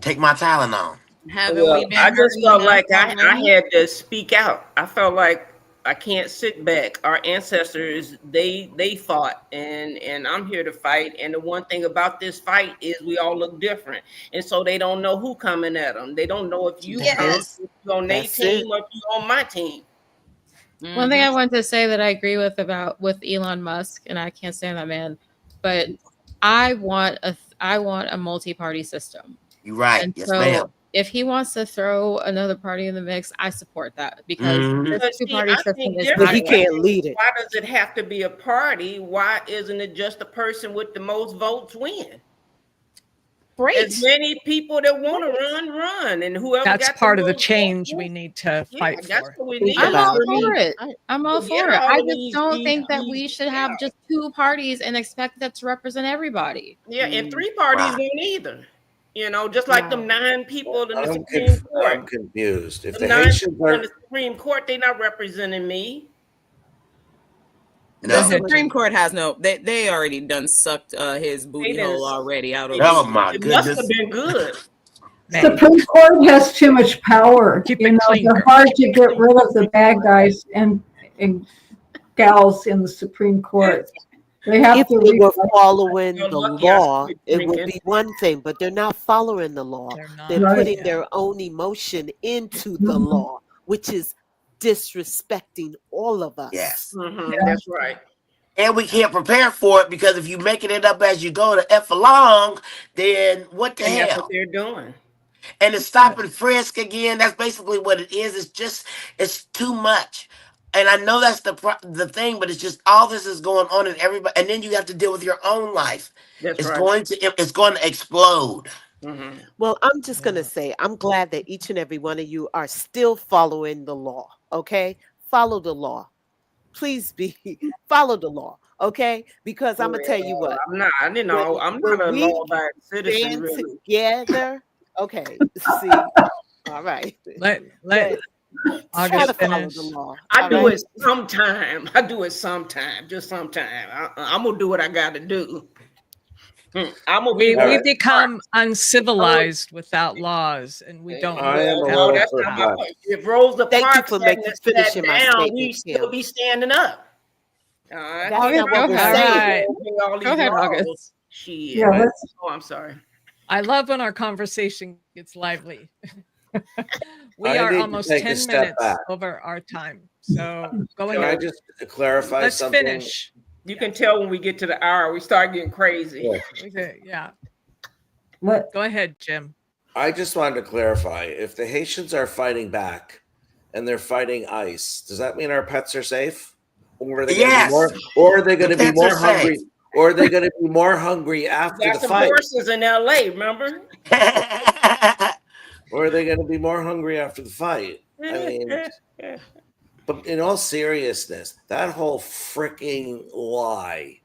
D: take my Tylenol.
H: Haven't we
C: Well,
H: been
C: I just
H: hurting
C: felt
H: enough
C: like I
H: already?
C: had to speak out. I felt like I can't sit back. Our ancestors, they fought, and I'm here to fight. And the one thing about this fight is we all look different, and so they don't know who coming at them. They don't know if you come,
H: Yes.
C: if you on their
G: That's
C: team
G: it.
C: or if you on my team.
A: One thing
H: Mhm.
A: I want to say that I agree with Elon Musk, and I can't stand that man, but I want a multi-party system.
D: You're right.
A: And
D: Yes,
A: so
D: ma'am.
A: if he wants to throw another party in the mix, I support that because
D: Hmm.
A: this
C: But see,
A: two-party
C: I
A: system
C: think
A: is
G: But
C: different.
G: he
A: not
C: I
A: good.
G: can't
C: think,
G: lead it.
C: why does it have to be a party? Why isn't it just the person with the most votes win? As
A: Great.
C: many people that want to
A: Great.
C: run, and whoever
E: That's
C: got the
E: part of the
C: most
E: change we
C: votes,
E: need to
C: yeah,
E: fight
C: that's
E: for.
C: what we
G: Think
C: need.
A: I'm all
G: about it.
A: for it.
G: Right.
A: I'm all
C: Forget
A: for it.
C: all
A: I
C: of
A: just
C: these,
A: don't
C: these,
A: think that
C: these.
A: we should
C: Yeah,
A: have just two parties and expect that to represent everybody.
C: yeah, and three parties
D: Right.
C: won't either. You know, just like them
G: Right.
C: 9 people in the
B: I'm
C: Supreme Court.
B: I'm confused. If
C: Them
B: the
C: 9
B: Haitians
C: people in
B: are
C: the Supreme Court, they not representing me.
E: Go
H: The
D: No.
E: ahead,
H: Supreme
E: Jim.
H: Court has no. They already done sucked his
C: They
H: booty
C: didn't.
H: hole already out
C: They
H: of the
D: Oh
C: didn't.
D: my
H: seat.
C: It must have
D: goodness.
C: been good.
E: May.
M: Supreme Court has too much power.
E: Keep
M: You
E: it
M: know,
E: clean,
M: they're
E: girl.
M: hard to get rid of the bad guys and gals in the Supreme Court. They have
G: If
M: to
G: they were
M: replace.
G: following
C: You're
G: the
C: lucky I
G: law,
C: quit
G: it would
C: drinking.
G: be one thing, but they're not following the law.
E: They're
G: They're
E: not.
M: Right.
G: putting
E: Yeah.
G: their own emotion into the
M: Mhm.
G: law, which is disrespecting all of us.
D: Yes.
C: That's right.
D: And we can't prepare for it because if you making it up as you go to F along, then what the
C: And that's what
D: hell?
C: they're doing.
D: And it's stop and frisk again. That's basically what it is. It's too much. And I know that's the thing, but it's just all this is going on in everybody, and then you have to deal with your own life.
C: That's
D: It's
C: right.
D: going to explode.
G: Well, I'm just going to
E: Yeah.
G: say, I'm glad that each and every one of you are still following the law. Okay? Follow the law. Please be follow the law. Okay? Because I'm going to tell you
C: Well,
G: what,
C: I'm not. I didn't know. I'm
G: when
C: not a
G: we
C: law-abiding citizen,
G: stand
C: really.
G: together, okay, see, all right.
E: Let
G: But try
E: August
G: to follow
E: finish.
G: the law.
C: I
G: All
C: do
G: right?
C: it sometime. I do it sometime. Just sometime. I'm gonna do what I got to do. I'm gonna be
E: We
B: all
E: we
B: right.
E: become
C: I'm
E: uncivilized without laws, and we don't
B: I am
E: walk
B: a
E: down
C: no,
B: little
E: that
C: that's not my
E: path.
B: perplexed.
C: point. If Rosa
G: Thank you
C: Parks
G: for
C: hadn't
G: making
C: have sat
G: finishing my
C: down,
G: statement,
C: we'd still
G: Kim.
C: be standing up. I
G: That's
C: can't
A: August,
G: not
C: break
G: what
A: go
G: we're
C: all
E: All
A: ahead.
C: these
G: saying.
E: right.
C: all
A: Go
C: these
A: ahead,
C: laws.
A: August.
C: Shit.
M: Yeah, let's
C: Oh, I'm sorry.
E: I love when our conversation gets lively. We
B: I
E: are
B: need to
E: almost
B: take a
E: 10
B: step
E: minutes
B: back.
E: over our time. So go
B: Can I
E: ahead.
B: just clarify
E: Let's
B: something?
E: finish.
C: You can tell when we get to the hour, we start getting crazy.
B: Yeah.
E: Okay, yeah.
M: let
E: Go ahead, Jim.
B: I just wanted to clarify. If the Haitians are fighting back and they're fighting ICE, does that mean our pets are safe? Or are they going to be
D: Yes,
B: more? Or are they
D: the
B: going to be
D: pets are
B: more
D: safe.
B: hungry? Or are they going to be more hungry after
C: Got
B: the
C: some
B: fight?
C: horses in LA, remember?
B: Or are they going to be more hungry after the fight? I mean, but in all seriousness, that whole freaking lie,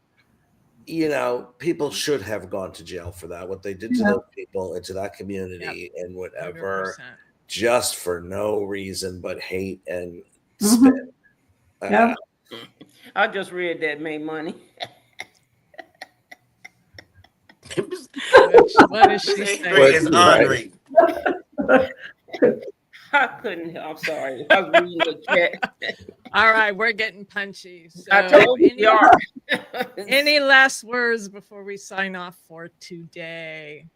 B: people should have gone to jail for that. What they did to
M: yeah.
B: those people and to that
E: Yep,
B: community and whatever,
E: 100%.
B: just for no reason but hate and
M: Mhm.
B: spit.
M: Yeah.
C: I just read that made money.
E: What does she say?
D: Angry is
B: Right.
D: ornery.
C: I couldn't help. I'm sorry. I was reading the chat.
E: All right, we're getting punchy. So
C: I told you we are.
E: Any last words before we sign off for today?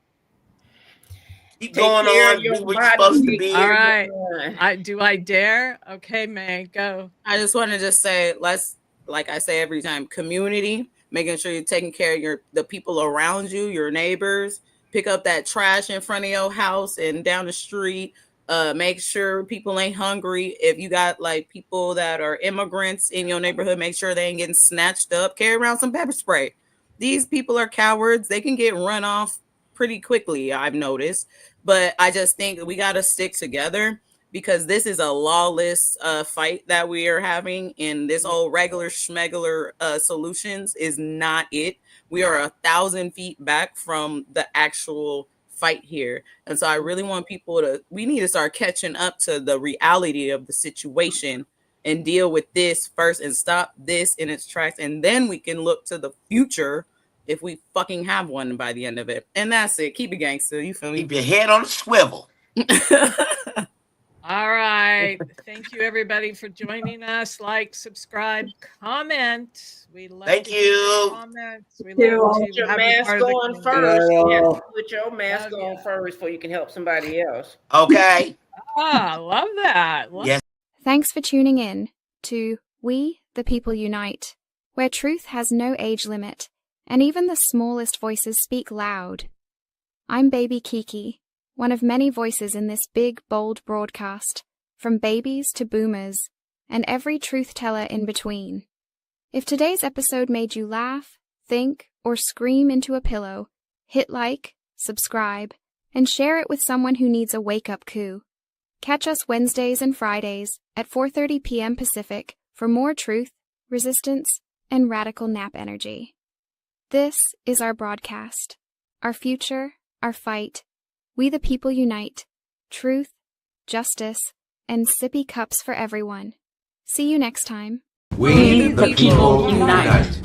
D: Keep
C: Take
D: going
C: care of
D: on.
C: your
D: Be where you're
C: body.
D: supposed to
C: Take
D: be.
E: All
C: care of
E: right.
C: your mind.
E: Do I dare? Okay, May, go.
H: I just want to just say, let's, like I say every time, community, making sure you're taking care of the people around you, your neighbors. Pick up that trash in front of your house and down the street. Make sure people ain't hungry. If you got like people that are immigrants in your neighborhood, make sure they ain't getting snatched up. Carry around some pepper spray. These people are cowards. They can get run off pretty quickly, I've noticed. But I just think we got to stick together, because this is a lawless fight that we are having, and this old regular schmegular solutions is not it. We are 1,000 feet back from the actual fight here. And so I really want people we need to start catching up to the reality of the situation and deal with this first and stop this in its tracks. And then we can look to the future if we fucking have one by the end of it. And that's it. Keep it gangster. You feel me?
D: Keep your head on a swivel.
E: All right. Thank you, everybody, for joining us. Like, subscribe, comment. We love
D: Thank
E: to hear your
D: you.
E: comments. We
M: you.
E: love
C: Put
E: to
C: your
E: have you
C: mask
E: part of the
C: on
E: community.
C: first. You have
B: Hello.
C: to put your mask on first before you can help somebody else.
D: Okay.
E: Love that.
D: Yes.
Q: Thanks for tuning in to We, the People Unite, where truth has no age limit, and even the smallest voices speak loud. I'm Baby Kiki, one of many voices in this big, bold broadcast, from babies to boomers, and every truth teller in between. If today's episode made you laugh, think, or scream into a pillow, hit like, subscribe, and share it with someone who needs a wake-up coup. Catch us Wednesdays and Fridays at 4:30 p.m. Pacific for more truth, resistance, and radical nap energy. This is our broadcast, our future, our fight. We the people unite. Truth, justice, and sippy cups for everyone. See you next time.
R: We the people unite.